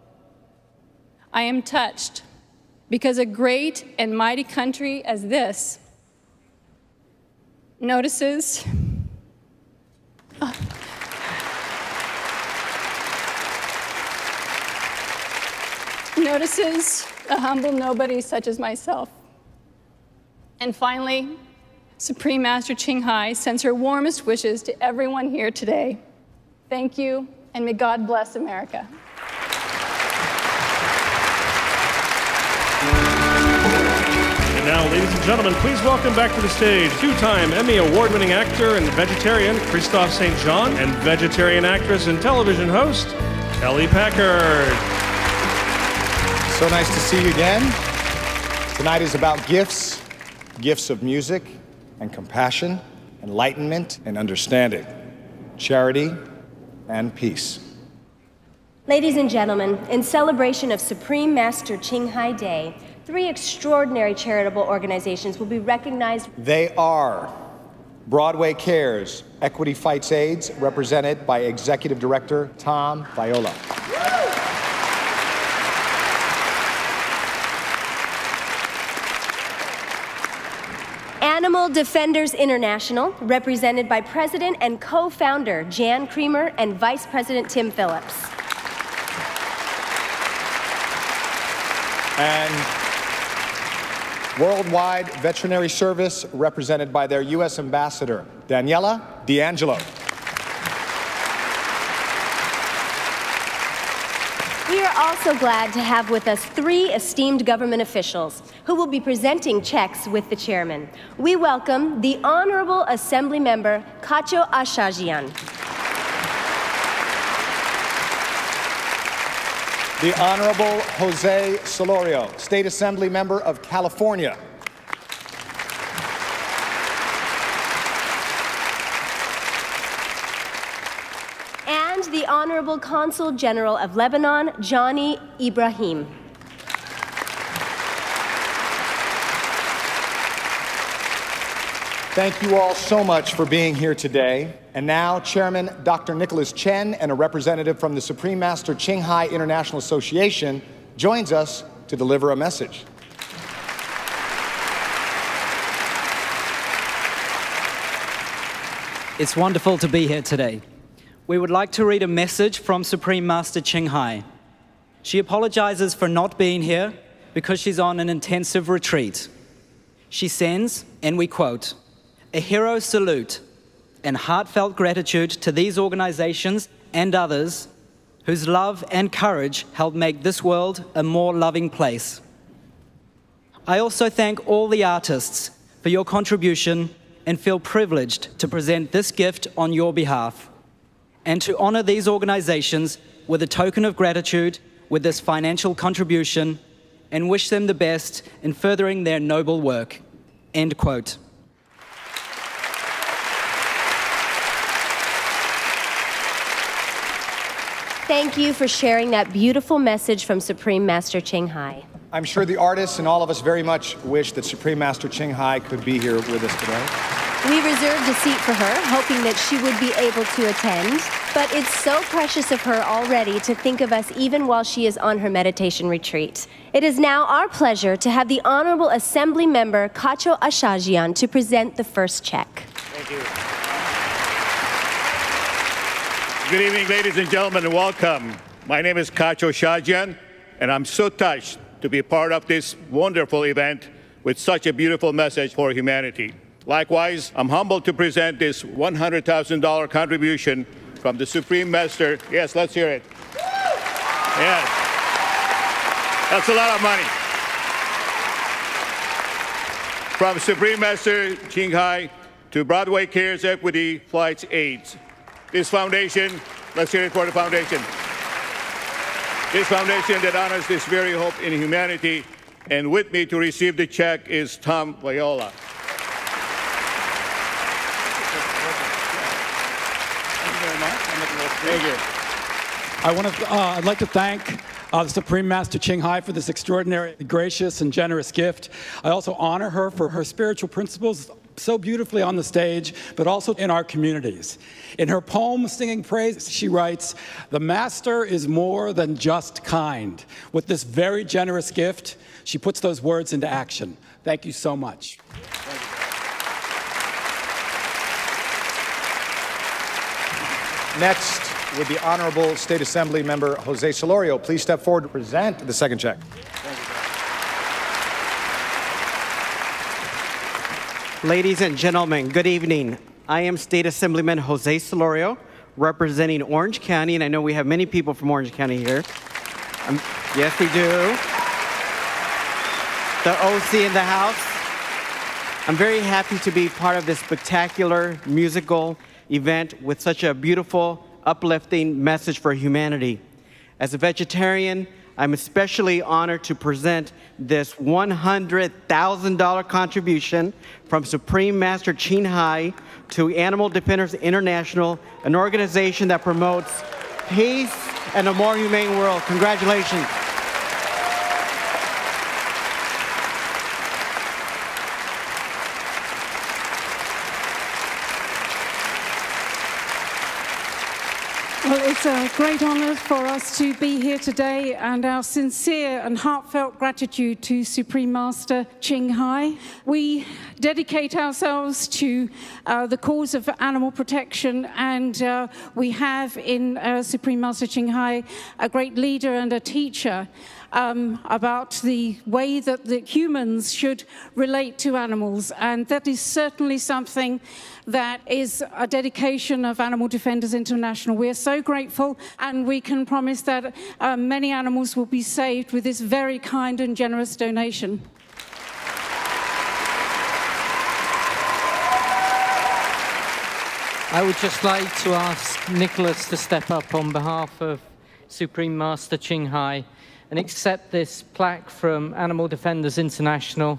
"I am touched because a great and mighty country as this notices a humble nobody such as myself. And finally, Supreme Master Ching Hai sends her warmest wishes to everyone here today. Thank you, and may God bless America. And now, ladies and gentlemen, please welcome back to the stage two-time Emmy Award-winning actor and vegetarian Christophe St. John and vegetarian actress and television host Kelly Packard. So nice to see you again. Tonight is about gifts, gifts of music and compassion, enlightenment and understanding, charity and peace. Ladies and gentlemen, in celebration of Supreme Master Ching Hai Day, 3 extraordinary charitable organizations will be recognized. They are Broadway Cares, Equity Fights AIDS, represented by Executive Director Thom Viola. Animal Defenders International, represented by President and co-founder Jan Creamer and Vice President Tim Phillips. And Worldwide Veterinary Service, represented by their U.S. Ambassador, Daniela D'Angelo. We are also glad to have with us 3 esteemed government officials who will be presenting checks with the chairman. We welcome the Honorable Assembly Member Kacho Ashajian. The Honorable Jose Solorio, State Assembly Member of California. And the Honorable Consul General of Lebanon, Johnny Ibrahim. Thank you all so much for being here today. And now, Chairman Dr. Nicholas Chen and a representative from the Supreme Master Ching Hai International Association joins us to deliver a message. It's wonderful to be here today. We would like to read a message from Supreme Master Ching Hai. She apologizes for not being here because she's on an intensive retreat. She sends, and we quote, "A hero salute and heartfelt gratitude to these organizations and others whose love and courage helped make this world a more loving place. I also thank all the artists for your contribution and feel privileged to present this gift on your behalf and to honor these organizations with a token of gratitude with this financial contribution and wish them the best in furthering their noble work." End quote. Thank you for sharing that beautiful message from Supreme Master Ching Hai. I'm sure the artists and all of us very much wish that Supreme Master Ching Hai could be here with us today. We reserved a seat for her, hoping that she would be able to attend. But it's so precious of her already to think of us even while she is on her meditation retreat. It is now our pleasure to have the Honorable Assembly Member Kacho Ashajian to present the first check. Thank you. Good evening, ladies and gentlemen, and welcome. My name is Kacho Ashajian, and I'm so touched to be part of this wonderful event with such a beautiful message for humanity. Likewise, I'm humbled to present this $100,000 contribution from the Supreme Master. Yes, let's hear it. Yes. That's a lot of money. From Supreme Master Ching Hai to Broadway Cares Equity Fights AIDS. This foundation, let's hear it for the foundation. This foundation that honors this very hope in humanity, and with me to receive the check is Thom Viola. Thank you. I'd like to thank the Supreme Master Ching Hai for this extraordinary, gracious, and generous gift. I also honor her for her spiritual principles so beautifully on the stage, but also in our communities. In her poem, Singing Praise, she writes, "The Master is more than just kind." With this very generous gift, she puts those words into action. Thank you so much. Next, would the Honorable State Assembly Member Jose Solorio please step forward to present the second check. Ladies and gentlemen, good evening. I am State Assemblyman Jose Solorio, representing Orange County, and I know we have many people from Orange County here. Yes, we do. The OC in the house. I'm very happy to be part of this spectacular musical event with such a beautiful, uplifting message for humanity. As a vegetarian, I'm especially honored to present this $100,000 contribution from Supreme Master Ching Hai to Animal Defenders International, an organization that promotes peace and a more humane world. Congratulations. Well, it's a great honor for us to be here today, and our sincere and heartfelt gratitude to Supreme Master Ching Hai. We dedicate ourselves to the cause of animal protection, and we have in Supreme Master Ching Hai a great leader and a teacher about the way that the humans should relate to animals, and that is certainly something that is a dedication of Animal Defenders International. We are so grateful, and we can promise that many animals will be saved with this very kind and generous donation. I would just like to ask Nicholas to step up on behalf of Supreme Master Ching Hai and accept this plaque from Animal Defenders International,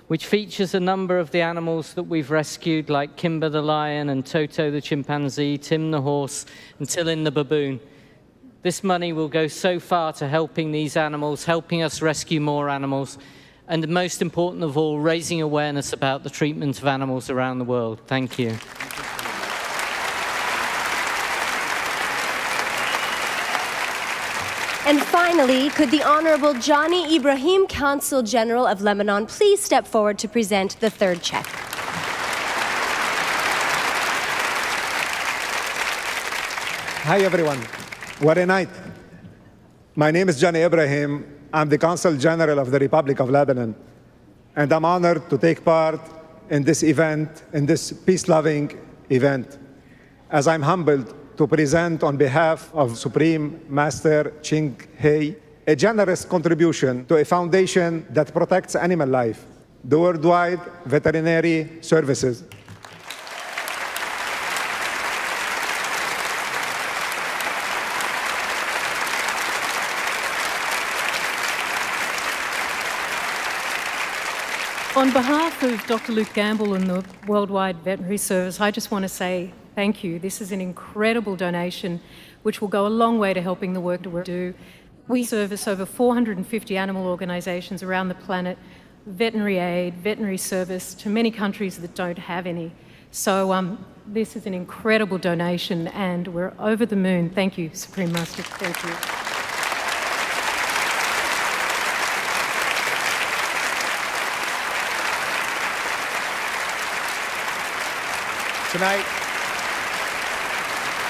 which features a number of the animals that we've rescued, like Kimber the lion and Toto the chimpanzee, Tim the horse, and Tillin the baboon. This money will go so far to helping these animals, helping us rescue more animals, and most important of all, raising awareness about the treatment of animals around the world. Thank you. And finally, could the Honorable Johnny Ibrahim, Consul General of Lebanon, please step forward to present the third check? Hi, everyone. What a night. My name is Johnny Ibrahim. I'm the Consul General of the Republic of Lebanon, and I'm honored to take part in this event, in this peace-loving event, as I'm humbled to present on behalf of Supreme Master Ching Hai a generous contribution to a foundation that protects animal life, the Worldwide Veterinary Services. On behalf of Dr. Luke Gamble and the Worldwide Veterinary Service, I just want to say thank you. This is an incredible donation which will go a long way to helping the work that we do. We service over 450 animal organisations around the planet, veterinary aid, veterinary service to many countries that don't have any. So this is an incredible donation and we're over the moon. Thank you, Supreme Master. Thank you. Tonight,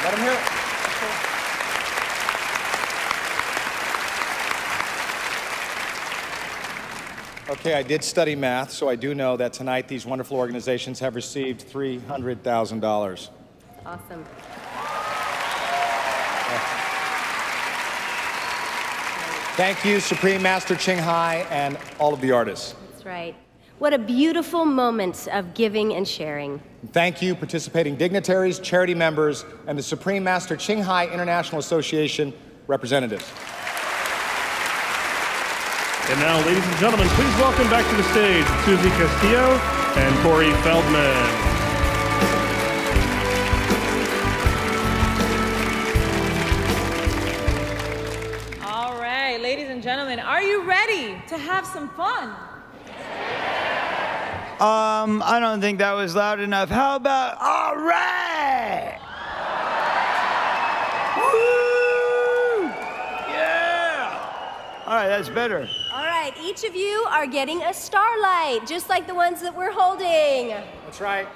let him hear it. Okay, I did study math, so I do know that tonight these wonderful organizations have received $300,000. Awesome. Thank you, Supreme Master Ching Hai, and all of the artists. That's right. What a beautiful moment of giving and sharing. Thank you, participating dignitaries, charity members, and the Supreme Master Ching Hai International Association representatives. And now, ladies and gentlemen, please welcome back to the stage Susie Castillo and Corey Feldman. All right, ladies and gentlemen, are you ready to have some fun? I don't think that was loud enough. How about, all right? Woo! Yeah! All right, that's better. All right, each of you are getting a starlight, just like the ones that we're holding. That's right.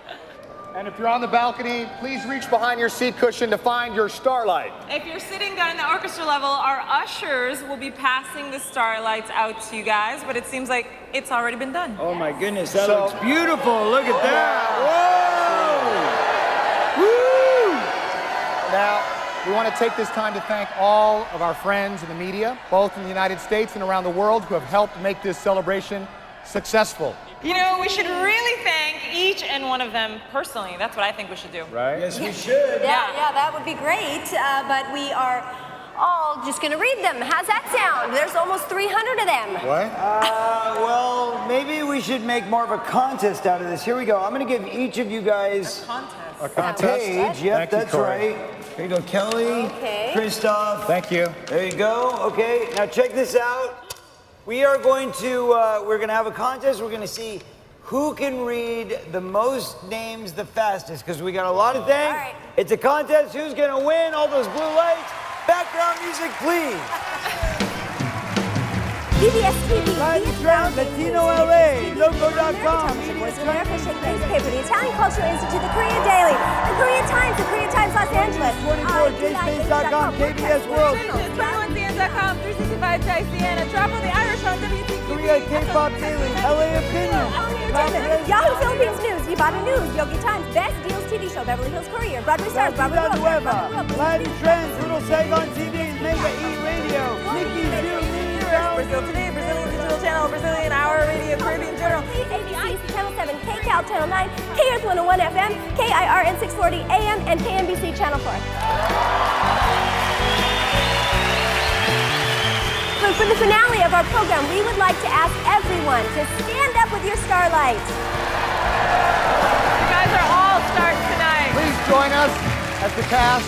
And if you're on the balcony, please reach behind your seat cushion to find your starlight. If you're sitting down in the orchestra level, our ushers will be passing the starlights out to you guys, but it seems like it's already been done. Oh my goodness, that looks beautiful. Look at that. Whoa! Woo! Now, we want to take this time to thank all of our friends in the media, both in the United States and around the world, who have helped make this celebration successful. You know, we should really thank each and one of them personally. That's what I think we should do. Right? Yes, we should. Yeah, that would be great, but we are all just going to read them. How's that sound? There's almost 300 of them. What? Well, maybe we should make more of a contest out of this. Here we go. I'm going to give each of you guys A contest? page. Yep, Thank you, that's Corey. right. Here you go, Kelly, Christoph. Thank you. There you go. Okay, now check this out. We are going to, we're going to have a contest. We're going to see who can read the most names the fastest, because we got a lot of things. All right. It's a contest. Who's going to win? All those blue lights. Background music, please. PBS TV, Round Latino LA, Loco.com, Voice of America, Shake Newspaper, the Italian Cultural Institute, the Korea Daily, the Korean Times Los Angeles, 24jspace.com, KBS World, KBS.com, 365.ICN, Drop on the Irish on WTQ. Korea K-Pop Daily, LA Opinion, Yahoo Philippines News, Ibarra News, Yogi Times, Best Deals TV Show, Beverly Hills Courier, Broadway Stars, Broadway World, Latin Trends, Little Saigon TV, Mega E Radio, Nikki's New Brazil Today, Brazilian Digital Channel, Brazilian Hour Radio, Caribbean Journal, ABC Channel 7, KCAL Channel 9, KEarth 101 FM, KIRN 640 AM, and KNBC Channel 4. For the finale of our program, we would like to ask everyone to stand up with your starlight. You guys are all stars tonight. Please join us as the cast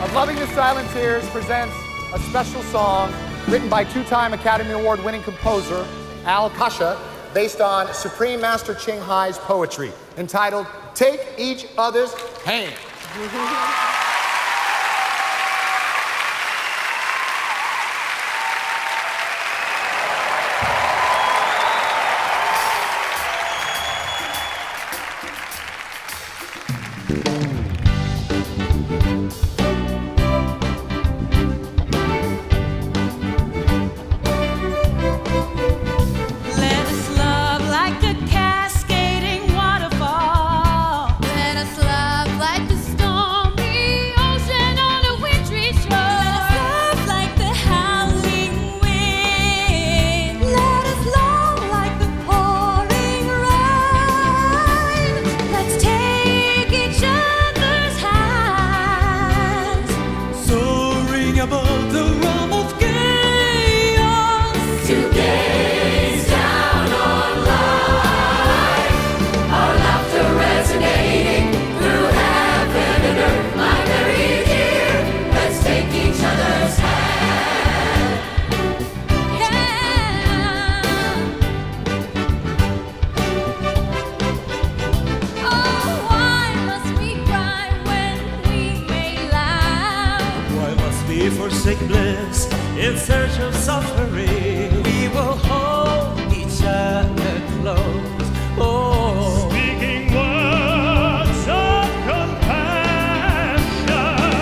of Loving the Silent Tears presents a special song written by two-time Academy Award-winning composer Al Kasha, based on Supreme Master Ching Hai's poetry, entitled Take Each Other's Hand. Let us love like a cascading waterfall. Let us love like the stormy ocean on a wintry shore. Let us love like the howling wind. Let us love like the pouring rain. Let's take each other's hands, soaring above the realm of chaos. To gaze down on life, our laughter resonating through heaven and earth, my very dear. Let's take each other's hand. Oh, why must we cry when we may laugh? Why must we forsake bliss in search of suffering? We will hold each other close. Oh, speaking words of compassion.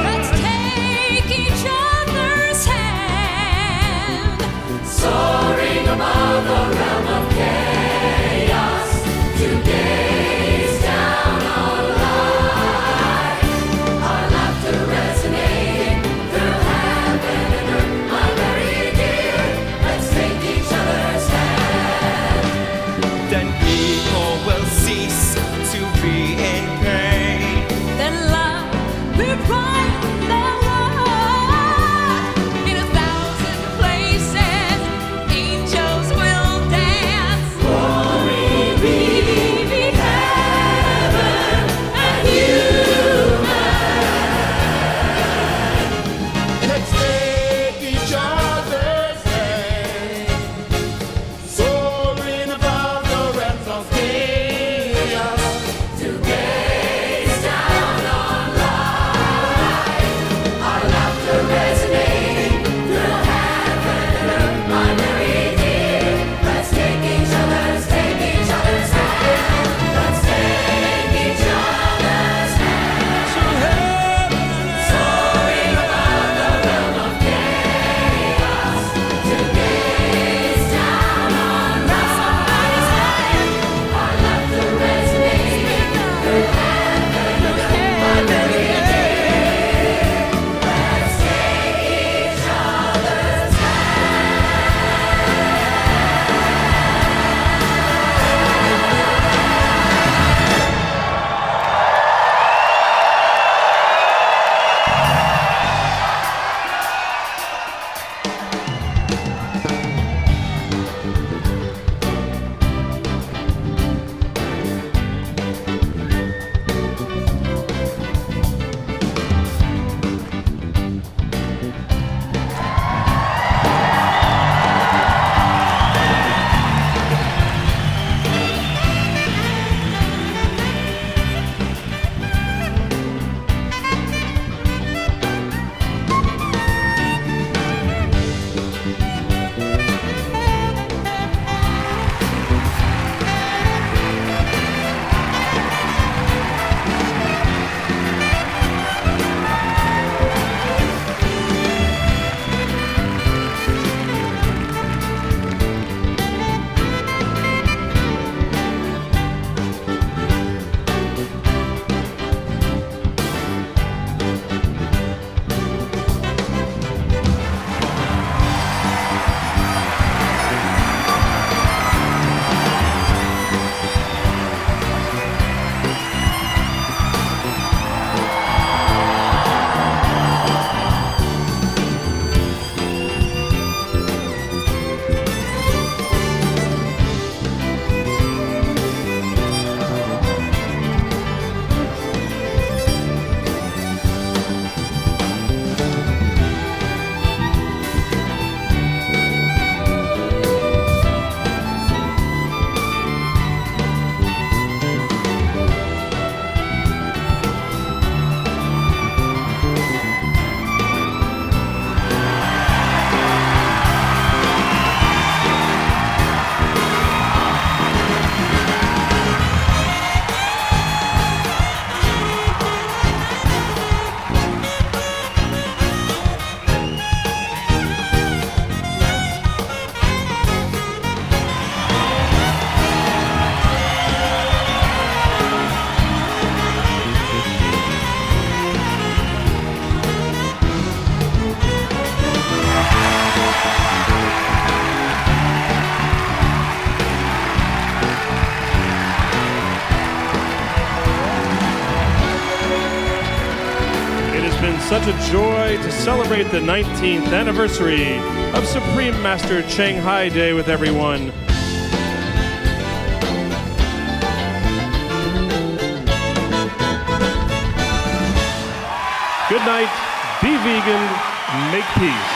Let's take each other's hand, soaring above the realm of chaos, to gaze down on life, our laughter resonating through heaven and earth, my very dear. Let's such a joy to celebrate the 19th anniversary of Supreme Master Ching Hai Day with everyone. Good night, be vegan, make peace.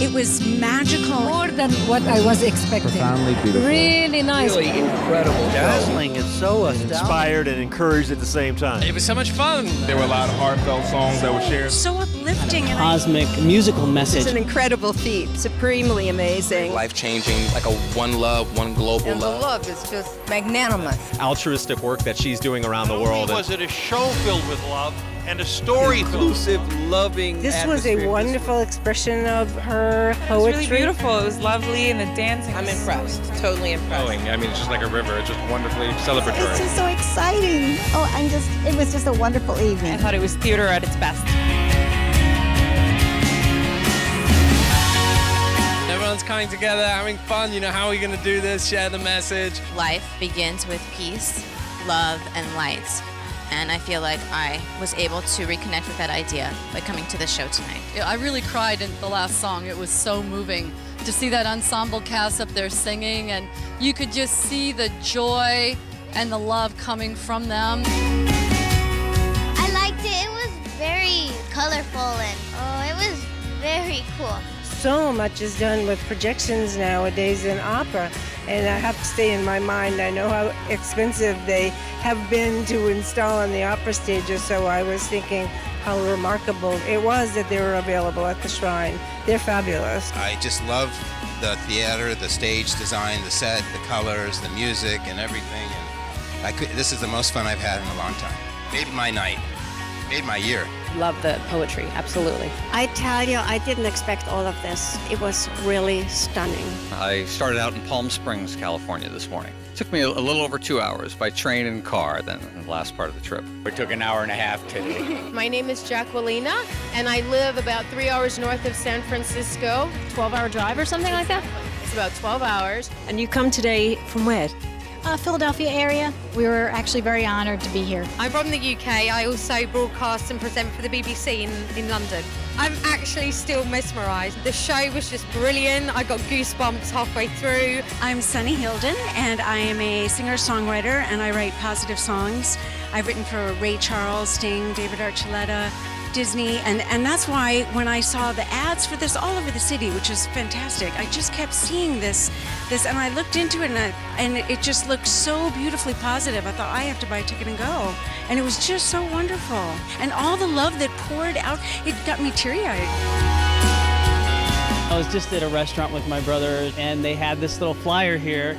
It was magical. More than what I was expecting. Profoundly beautiful. Really nice. Really incredible. Dazzling. It's so inspired and encouraged at the same time. It was so much fun. There were a lot of heartfelt songs that were shared. So uplifting. And cosmic musical message. It's an incredible feat. Supremely amazing. Life-changing, like a one love, one global and love. The love is just magnanimous. Altruistic work that she's doing around the world. Was it a show filled with love and a story inclusive, loving This was a wonderful expression of her poetry. It was really beautiful. It was lovely, and the dancing. I'm impressed. Totally impressed. I mean, it's just like a river. It's just wonderfully celebratory. It's just so exciting. It was just a wonderful evening. I thought it was theater at its best. Everyone's coming together, having fun. You know, how are we going to do this? Share the message. Life begins with peace, love, and light. And I feel like I was able to reconnect with that idea by coming to the show tonight. I really cried in the last song. It was so moving to see that ensemble cast up there singing, and you could just see the joy and the love coming from them. I liked it. It was very colorful, and it was very cool. So much is done with projections nowadays in opera, and I have to stay in my mind. I know how expensive they have been to install on the opera stages, so I was thinking how remarkable it was that they were available at the Shrine. They're fabulous. I just love the theater, the stage design, the set, the colors, the music, and everything. And this is the most fun I've had in a long time. Made my night, made my year. Love the poetry, absolutely. I tell you, I didn't expect all of this. It was really stunning. I started out in Palm Springs, California this morning. It took me a little over 2 hours by train and car than the last part of the trip. We took an hour and a half today. My name is Jacquelina, and I live about 3 hours north of San Francisco. 12-hour drive or something like that? It's about 12 hours. And you come today from where? Philadelphia area. We were actually very honored to be here. I'm from the UK. I also broadcast and present for the BBC in London. I'm actually still mesmerised. The show was just brilliant. I got goosebumps halfway through. I'm Sunny Hilden, and I am a singer-songwriter, and I write positive songs. I've written for Ray Charles, Sting, David Archuleta, Disney, and that's why when I saw the ads for this all over the city, which is fantastic, I just kept seeing this, and I looked into it, and it just looked so beautifully positive. I thought, I have to buy a ticket and go. And it was just so wonderful. And all the love that poured out, it got me teary-eyed. I was just at a restaurant with my brother, and they had this little flyer here,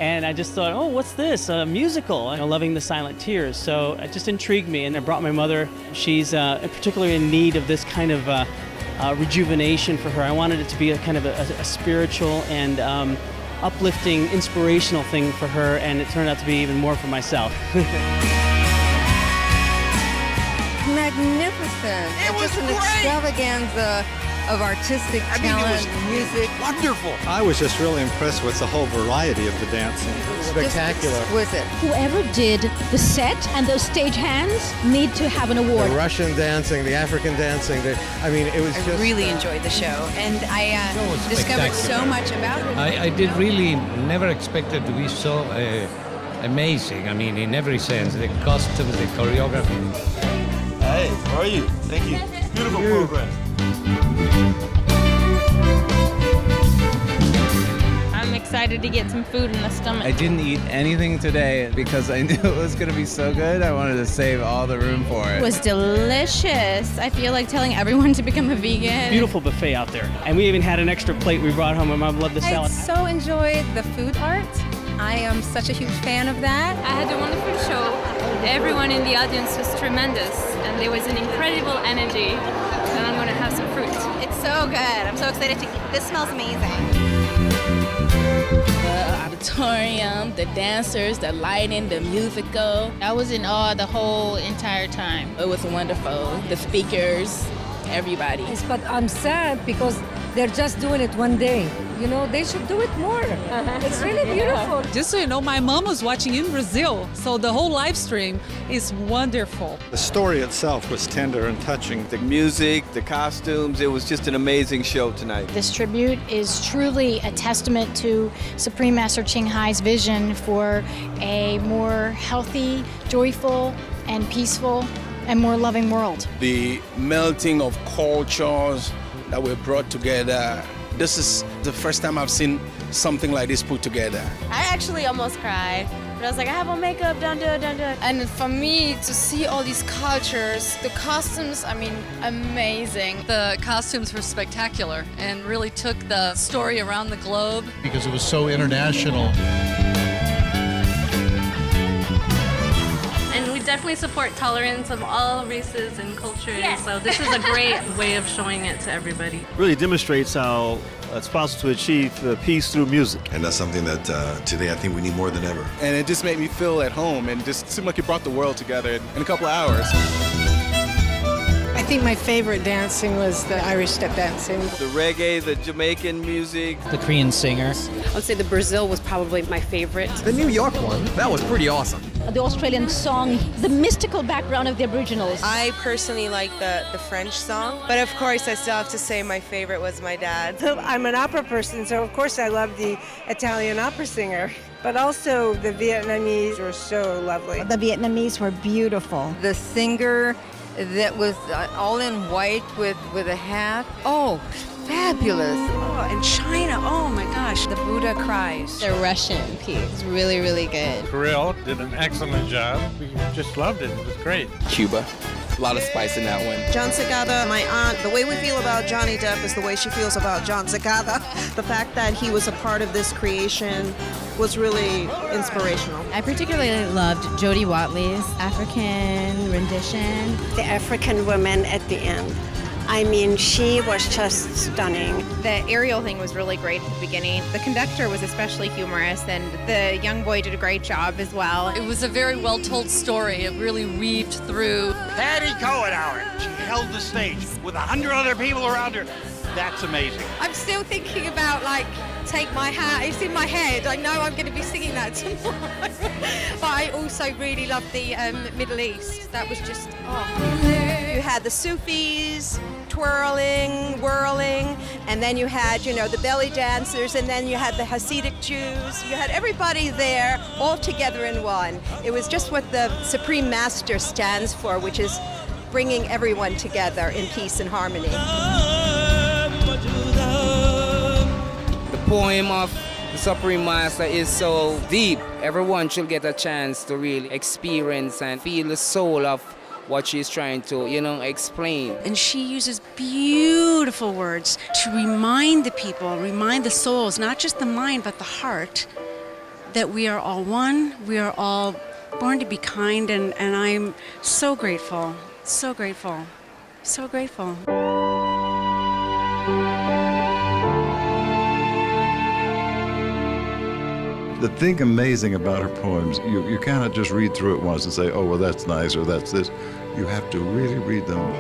and I just thought, oh, what's this? A musical, Loving the Silent Tears. So it just intrigued me, and I brought my mother. She's particularly in need of this kind of rejuvenation for her. I wanted it to be a kind of a spiritual and uplifting, inspirational thing for her, and it turned out to be even more for myself. Magnificent. It was just an great. extravaganza of artistic talent, music. Wonderful. I was just really impressed with the whole variety of the dancing. Spectacular. Exquisite. Whoever did the set and those stage hands need to have an award. The Russian dancing, the African dancing, it was just... I really enjoyed the show, and I discovered so much about it. I did really never expect it to be so amazing. I mean, in every sense, the costumes, the choreography. Hey, how are you? Thank you. Beautiful program. I'm excited to get some food in the stomach. I didn't eat anything today because I knew it was going to be so good. I wanted to save all the room for it. It was delicious. I feel like telling everyone to become a vegan. Beautiful buffet out there. And we even had an extra plate we brought home. My mom loved the I salad. so enjoyed the food art. I am such a huge fan of that. I had a wonderful show. Everyone in the audience was tremendous, and there was an incredible energy. And I'm going to have some fruit. It's so good. I'm so excited to eat. This smells amazing. The auditorium, the dancers, the lighting, the musical. I was in awe the whole entire time. It was wonderful. The speakers, everybody. But I'm sad because they're just doing it one day. You know, they should do it more. It's really beautiful. Just so you know, my mom was watching in Brazil, so the whole live stream is wonderful. The story itself was tender and touching. The music, the costumes, it was just an amazing show tonight. This tribute is truly a testament to Supreme Master Ching Hai's vision for a more healthy, joyful, and peaceful, and more loving world. The melting of cultures that were brought together. This is the first time I've seen something like this put together. I actually almost cried. But I was like, I have on makeup, don't do it. And for me, to see all these cultures, the costumes, I mean, amazing. The costumes were spectacular and really took the story around the globe. Because it was so international. And we definitely support tolerance of all races and cultures. Yes. So this is a great way of showing it to everybody. Really demonstrates how it's possible to achieve peace through music. And that's something that today I think we need more than ever. And it just made me feel at home and just seemed like it brought the world together in a couple of hours. I think my favorite dancing was the Irish step dancing. The reggae, the Jamaican music. The Korean singer. I would say the Brazil was probably my favorite. The New York one, that was pretty awesome. The Australian song, the mystical background of the Aboriginals. I personally like the French song, but of course I still have to say my favorite was my dad. I'm an opera person, so of course I love the Italian opera singer. But also the Vietnamese were so lovely. The Vietnamese were beautiful. The singer that was all in white with a hat. Oh, fabulous. Oh, and China, oh my gosh. The Buddha Cries. The Russian piece, really, really good. Kirill did an excellent job. We just loved it. It was great. Cuba. A lot of spice in that one. John Cicada, my aunt, the way we feel about Johnny Depp is the way she feels about John Cicada. The fact that he was a part of this creation was really inspirational. I particularly loved Jodie Watley's African rendition. The African woman at the end. I mean, she was just stunning. The aerial thing was really great at the beginning. The conductor was especially humorous, and the young boy did a great job as well. It was a very well-told story. It really weaved through. Patty Cohenauer, she held the stage with 100 other people around her. That's amazing. I'm still thinking about, like, Take My Hat. It's in my head. I know I'm going to be singing that tomorrow. But I also really loved the Middle East. That was just, You had the Sufis twirling, whirling, and then you had, the belly dancers, and then you had the Hasidic Jews. You had everybody there all together in one. It was just what the Supreme Master stands for, which is bringing everyone together in peace and harmony. The poem of the Supreme Master is so deep. Everyone should get a chance to really experience and feel the soul of what she's trying to, explain. And she uses beautiful words to remind the people, remind the souls, not just the mind, but the heart, that we are all one, we are all born to be kind, and I'm so grateful, so grateful, so grateful. The thing amazing about her poems, you cannot just read through it once and say, oh, well, that's nice or that's this. You have to really read them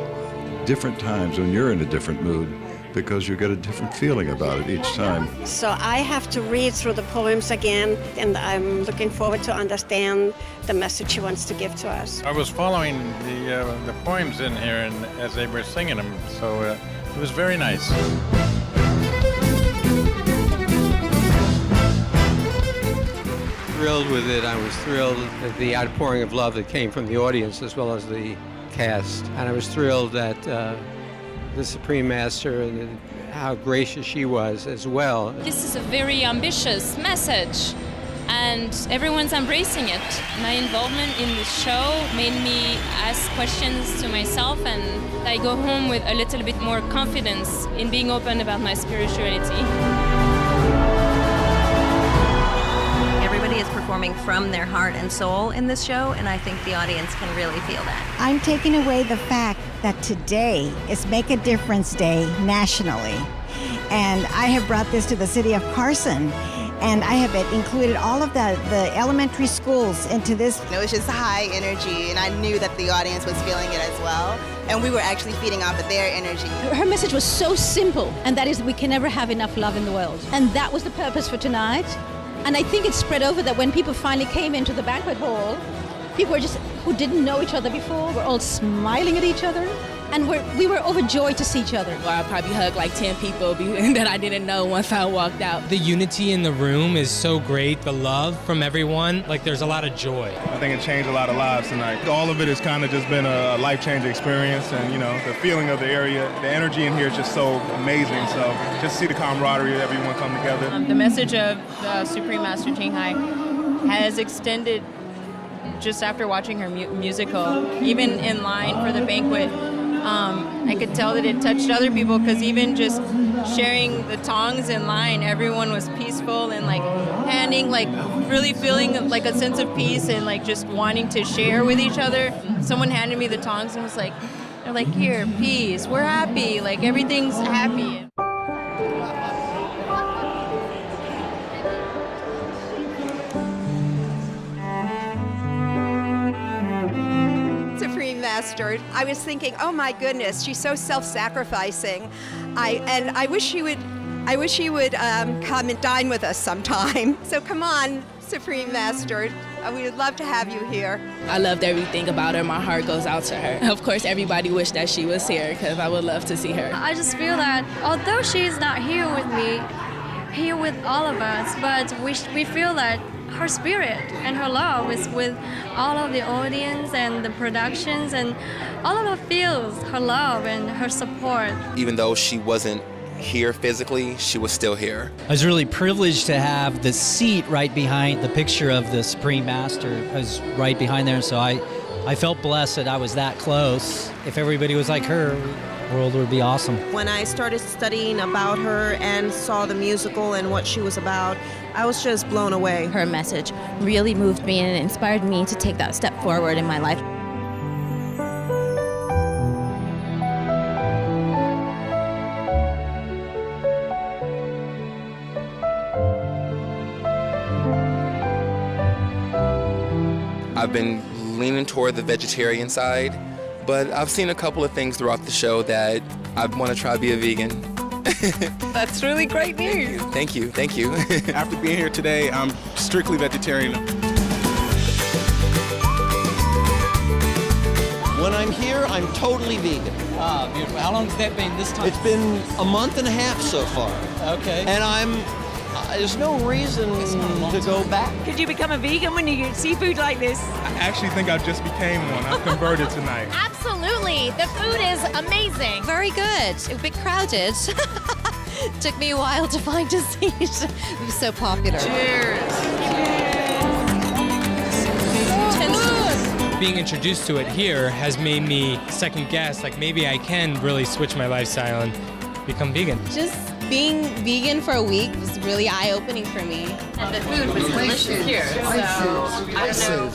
different times when you're in a different mood because you get a different feeling about it each time. So I have to read through the poems again, and I'm looking forward to understand the message she wants to give to us. I was following the poems in here and as they were singing them, so it was very nice. Thrilled with it. I was thrilled at the outpouring of love that came from the audience as well as the cast. And I was thrilled that the Supreme Master and how gracious she was as well. This is a very ambitious message, and everyone's embracing it. My involvement in the show made me ask questions to myself, and I go home with a little bit more confidence in being open about my spirituality. Everybody is performing from their heart and soul in this show, and I think the audience can really feel that. I'm taking away the fact that today is Make a Difference Day nationally. And I have brought this to the city of Carson. And I have included all of the elementary schools into this. It was just high energy, and I knew that the audience was feeling it as well. And we were actually feeding off of their energy. Her message was so simple, and that is we can never have enough love in the world. And that was the purpose for tonight. And I think it spread over that when people finally came into the banquet hall, people who didn't know each other before were all smiling at each other. And we were overjoyed to see each other. Well, I probably hugged like 10 people that I didn't know once I walked out. The unity in the room is so great. The love from everyone, like there's a lot of joy. I think it changed a lot of lives tonight. All of it has kind of just been a life-changing experience, and the feeling of the area, the energy in here is just so amazing. So just see the camaraderie of everyone come together. The message of Supreme Master Ching Hai has extended just after watching her musical, even in line for the banquet. I could tell that it touched other people because even just sharing the tongs in line, everyone was peaceful and like handing, like really feeling like a sense of peace and like just wanting to share with each other. Someone handed me the tongs and was like, they're like, here, peace, we're happy, like everything's happy. Master. I was thinking, oh my goodness, she's so self-sacrificing. I wish he would come and dine with us sometime. So come on, Supreme Master. We would love to have you here. I loved everything about her. My heart goes out to her. Of course, everybody wished that she was here because I would love to see her. I just feel that although she's not here with me, here with all of us, but we feel that her spirit and her love is with all of the audience and the productions, and all of us feels her love and her support. Even though she wasn't here physically, she was still here. I was really privileged to have the seat right behind the picture of the Supreme Master. I was right behind there, so I felt blessed that I was that close. If everybody was like her, the world would be awesome. When I started studying about her and saw the musical and what she was about, I was just blown away. Her message really moved me and inspired me to take that step forward in my life. I've been leaning toward the vegetarian side, but I've seen a couple of things throughout the show that I want to try to be a vegan. That's really great news. Thank you, thank you. After being here today, I'm strictly vegetarian. When I'm here, I'm totally vegan. Ah, beautiful. How long has that been this time? It's been a month and a half so far. Okay. And there's no reason to go back. Could you become a vegan when you get seafood like this? I actually think I just became one. I've converted tonight. Absolutely. The food is amazing. Very good. A bit crowded. Took me a while to find a seat. It was so popular. Being introduced to it here has made me second guess, like maybe I can really switch my lifestyle and become vegan. Just being vegan for a week was really eye-opening for me. And the food was delicious here, so I don't know.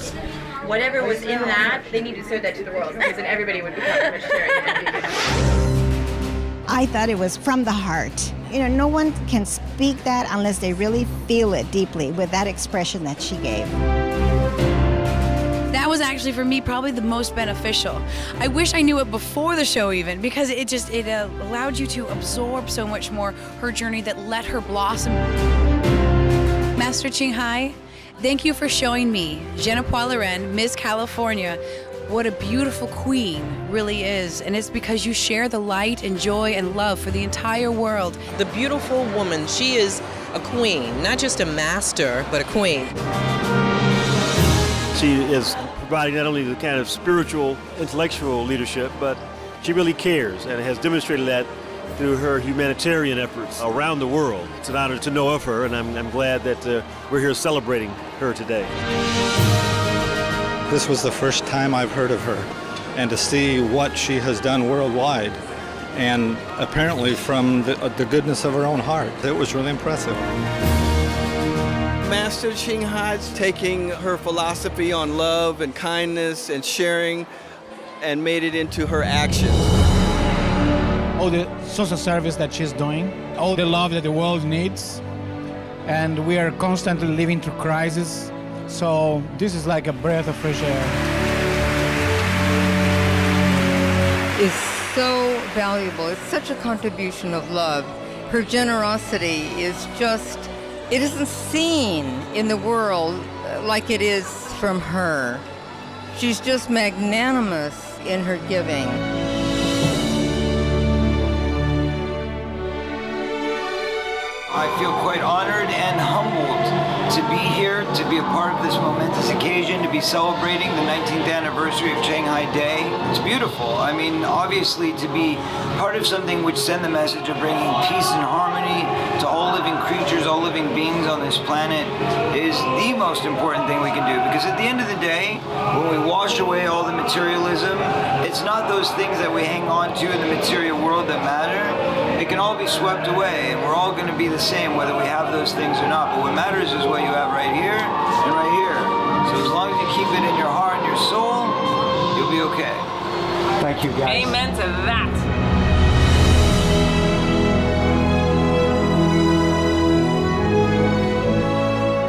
Whatever was in that, they need to serve that to the world because then everybody would become vegetarian and vegan. I thought it was from the heart. No one can speak that unless they really feel it deeply with that expression that she gave. That was actually for me probably the most beneficial. I wish I knew it before the show even, because it allowed you to absorb so much more her journey that let her blossom. Master Ching Hai, thank you for showing me, Je ne puis la reine, Miss California, what a beautiful queen really is. And it's because you share the light and joy and love for the entire world. The beautiful woman, she is a queen, not just a master, but a queen. She is providing not only the kind of spiritual, intellectual leadership, but she really cares and has demonstrated that through her humanitarian efforts around the world. It's an honor to know of her, and I'm glad that we're here celebrating her today. This was the first time I've heard of her, and to see what she has done worldwide, and apparently from the goodness of her own heart, it was really impressive. Master Ching Hai's taking her philosophy on love and kindness and sharing and made it into her actions. All the social service that she's doing, all the love that the world needs, and we are constantly living through crisis. So this is like a breath of fresh air. Is so valuable. It's such a contribution of love. Her generosity is just, it isn't seen in the world like it is from her. She's just magnanimous in her giving. I feel quite honored and humbled to be here, to be a part of this momentous occasion, to be celebrating the 19th anniversary of Shanghai Day. It's beautiful. I mean, obviously, to be part of something which send the message of bringing peace and harmony to all living creatures, all living beings on this planet is the most important thing we can do. Because at the end of the day, when we wash away all the materialism, it's not those things that we hang on to in the material world that matter. It can all be swept away, and we're all going to be the same whether we have those things or not. But what matters is what you have right here and right here. So as long as you keep it in your heart and your soul, you'll be okay. Thank you, guys. Amen to that.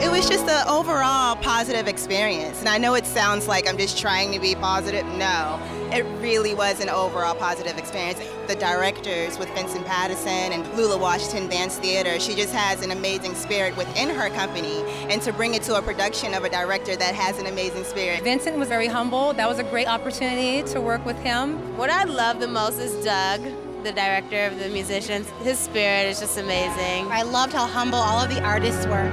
It was just an overall positive experience. And I know it sounds like I'm just trying to be positive. No, it really was an overall positive experience. The directors with Vincent Pattison and Lula Washington Dance Theater, she just has an amazing spirit within her company. And to bring it to a production of a director that has an amazing spirit. Vincent was very humble. That was a great opportunity to work with him. What I love the most is Doug, the director of the musicians. His spirit is just amazing. I loved how humble all of the artists were.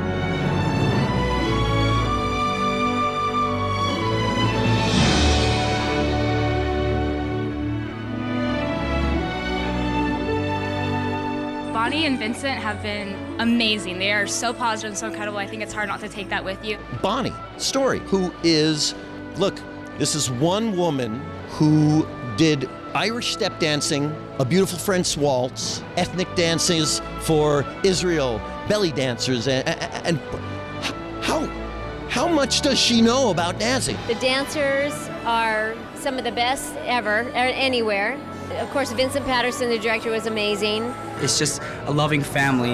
Bonnie and Vincent have been amazing. They are so positive and so incredible. I think it's hard not to take that with you. Bonnie Story, who is, look, this is one woman who did Irish step dancing, A Beautiful French Waltz, ethnic dances for Israel, belly dancers, and how much does she know about dancing? The dancers are some of the best ever, anywhere. Of course, Vincent Pattison, the director, was amazing. It's just a loving family,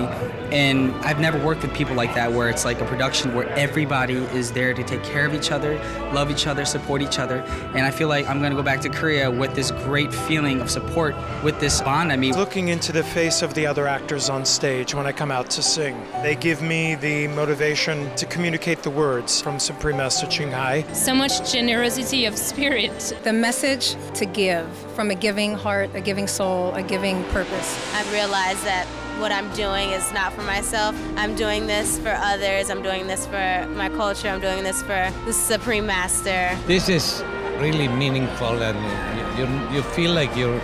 and I've never worked with people like that where it's like a production where everybody is there to take care of each other, love each other, support each other, and I feel like I'm going to go back to Korea with this great feeling of support with this bond. I mean, looking into the face of the other actors on stage when I come out to sing, they give me the motivation to communicate the words from Supreme Master Ching Hai. So much generosity of spirit. The message to give, from a giving heart, a giving soul, a giving purpose. I've realized that what I'm doing is not for myself. I'm doing this for others. I'm doing this for my culture. I'm doing this for the Supreme Master. This is really meaningful, and you feel like you're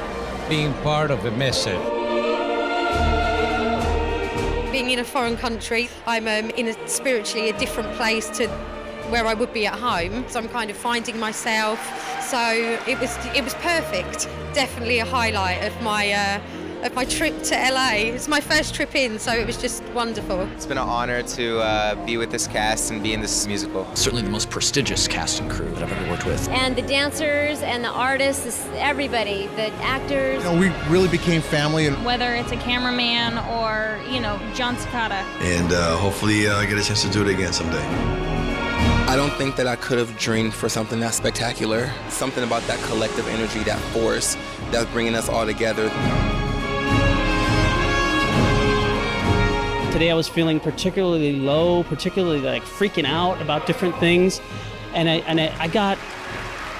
being part of a message. Being in a foreign country, I'm in a spiritually a different place to where I would be at home, so I'm kind of finding myself. So it was perfect. Definitely a highlight of my trip to LA. It's my first trip in, so it was just wonderful. It's been an honor to be with this cast and be in this musical. Certainly the most prestigious cast and crew that I've ever worked with. And the dancers and the artists, everybody, the actors. You know, we really became family. And whether it's a cameraman or, John Cicada. And hopefully I get a chance to do it again someday. I don't think that I could have dreamed for something that spectacular. Something about that collective energy, that force that's bringing us all together. Today I was feeling particularly low, particularly freaking out about different things. And I got,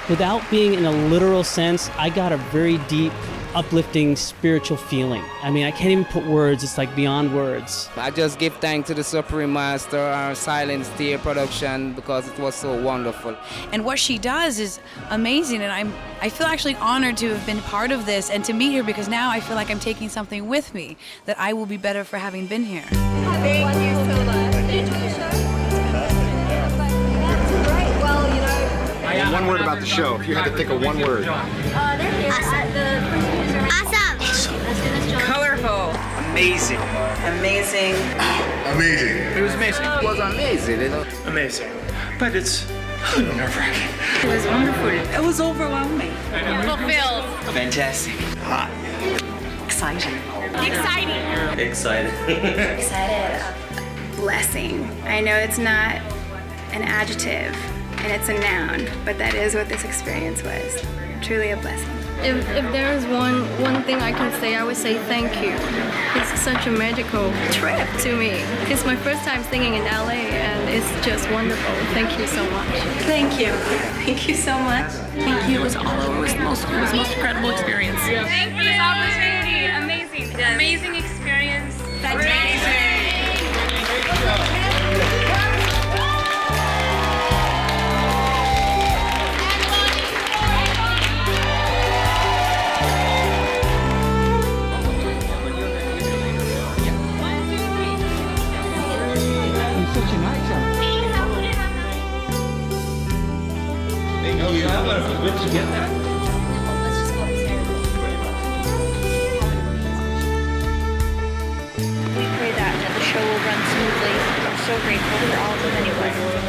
without being in a literal sense, I got a very deep, uplifting spiritual feeling. I mean, I can't even put words, it's beyond words. I just give thanks to the Supreme Master, our Silent Steer production, because it was so wonderful. And what she does is amazing, and I feel actually honored to have been part of this and to meet her, because now I feel like I'm taking something with me, that I will be better for having been here. Thank you so much. Enjoy the show. Right, well, One word about the show. If you had to think of one word. They're here at the Awesome. Colorful. Amazing. Amazing. Amazing. It was amazing. It was amazing. Amazing. But it's nerve-wracking. It was wonderful. It was overwhelming. Fulfilled. Fantastic. Hot. Exciting. Exciting. Excited. Excited. blessing. I know it's not an adjective and it's a noun, but that is what this experience was. Truly a blessing. If there is one thing I can say, I would say thank you. It's such a magical trip to me. It's my first time singing in LA and it's just wonderful. Thank you so much. Thank you. Thank you so much. Thank you. It was the most incredible experience. Thank you for this opportunity. Amazing. Amazing experience. Amazing. Where'd you get that? We pray that the show will run smoothly. I'm so grateful for all the many blessings.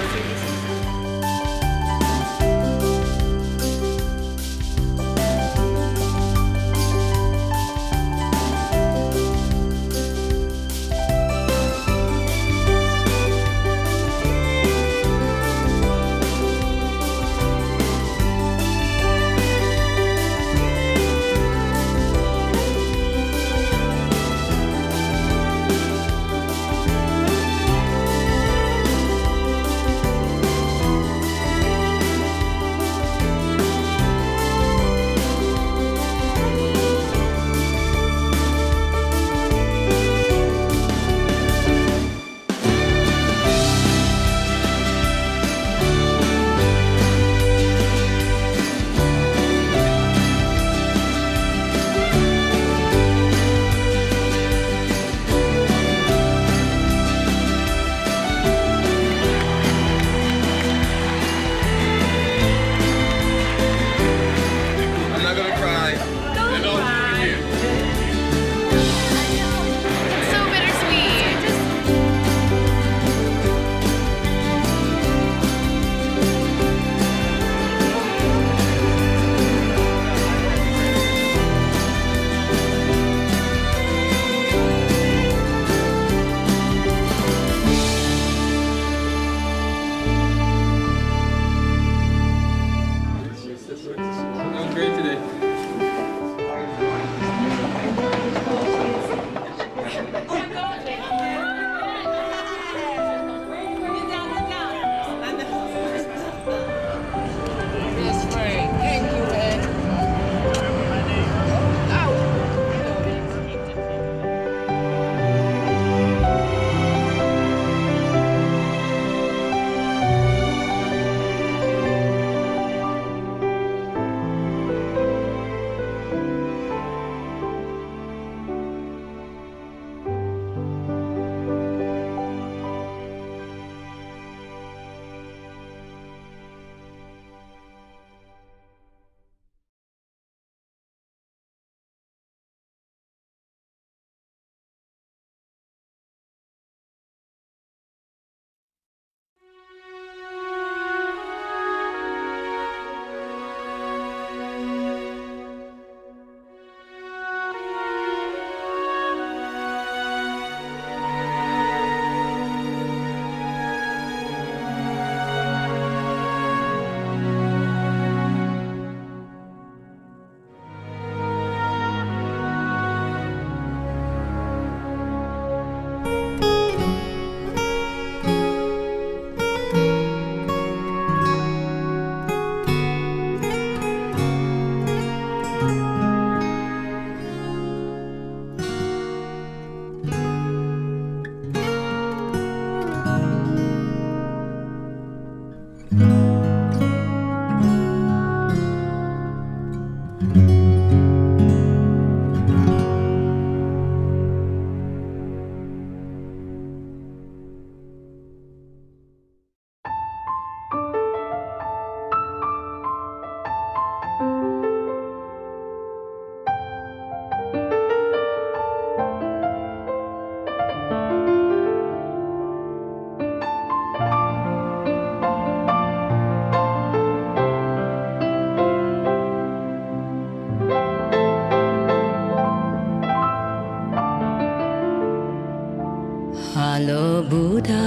Hello, Buddha,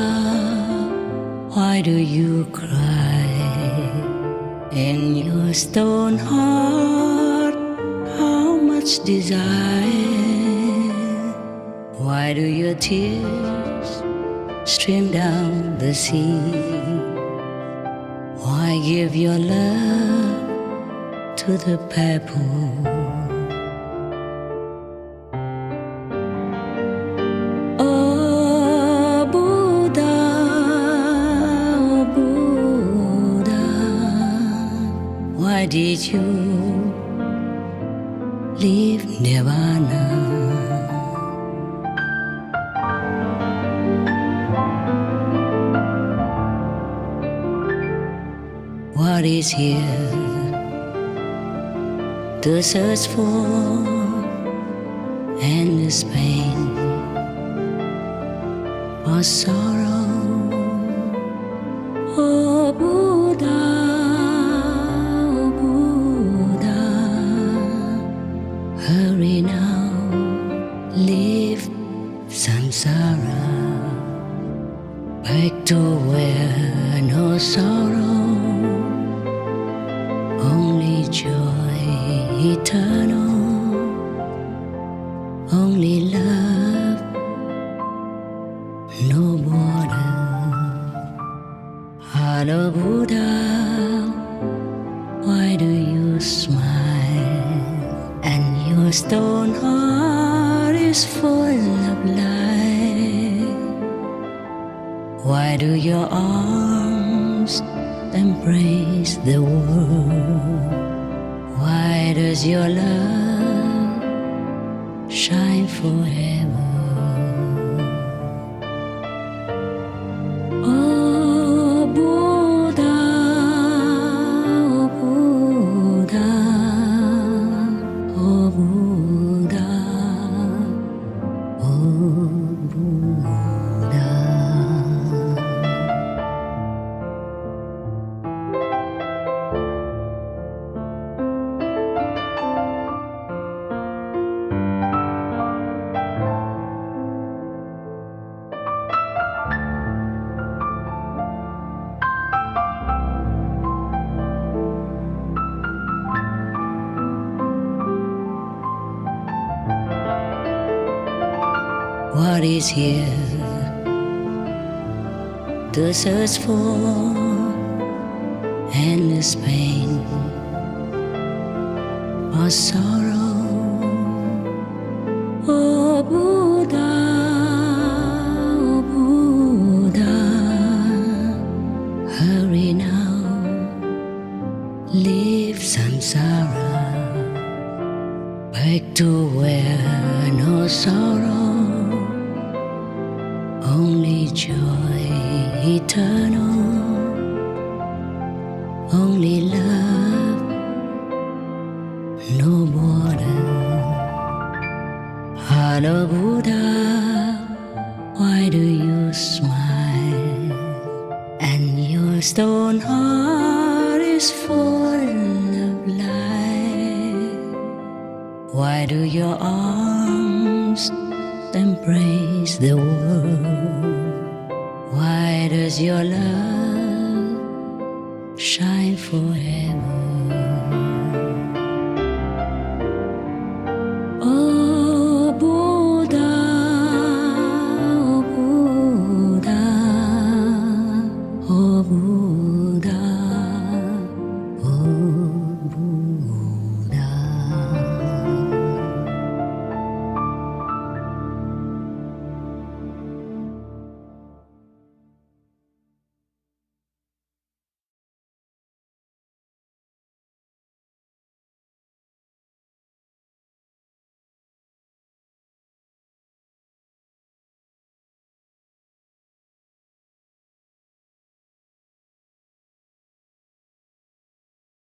why do you cry? In your stone heart, how much desire? Why do your tears stream down the sea? Why give your love to the pebble? Oh Buddha, why did you leave Nirvana? What is here to search for endless pain or sorrow? Oh Buddha, hurry now, leave samsara, back to where no sorrow, only joy eternal, only love, no border. Hello Buddha, why do you smile? And your stone heart is full of light. Why do your arms embrace the world? Why does your love shine forever? Oh Buddha, oh Buddha, oh Buddha. What is here to search for endless pain or sorrow? Oh Buddha, hurry now, leave samsara, back to where no sorrow, only joy eternal, only love, no border. Hello Buddha, why do you smile? And your stone heart is full of light. Why do your arms embrace the world? Why does your love shine forever?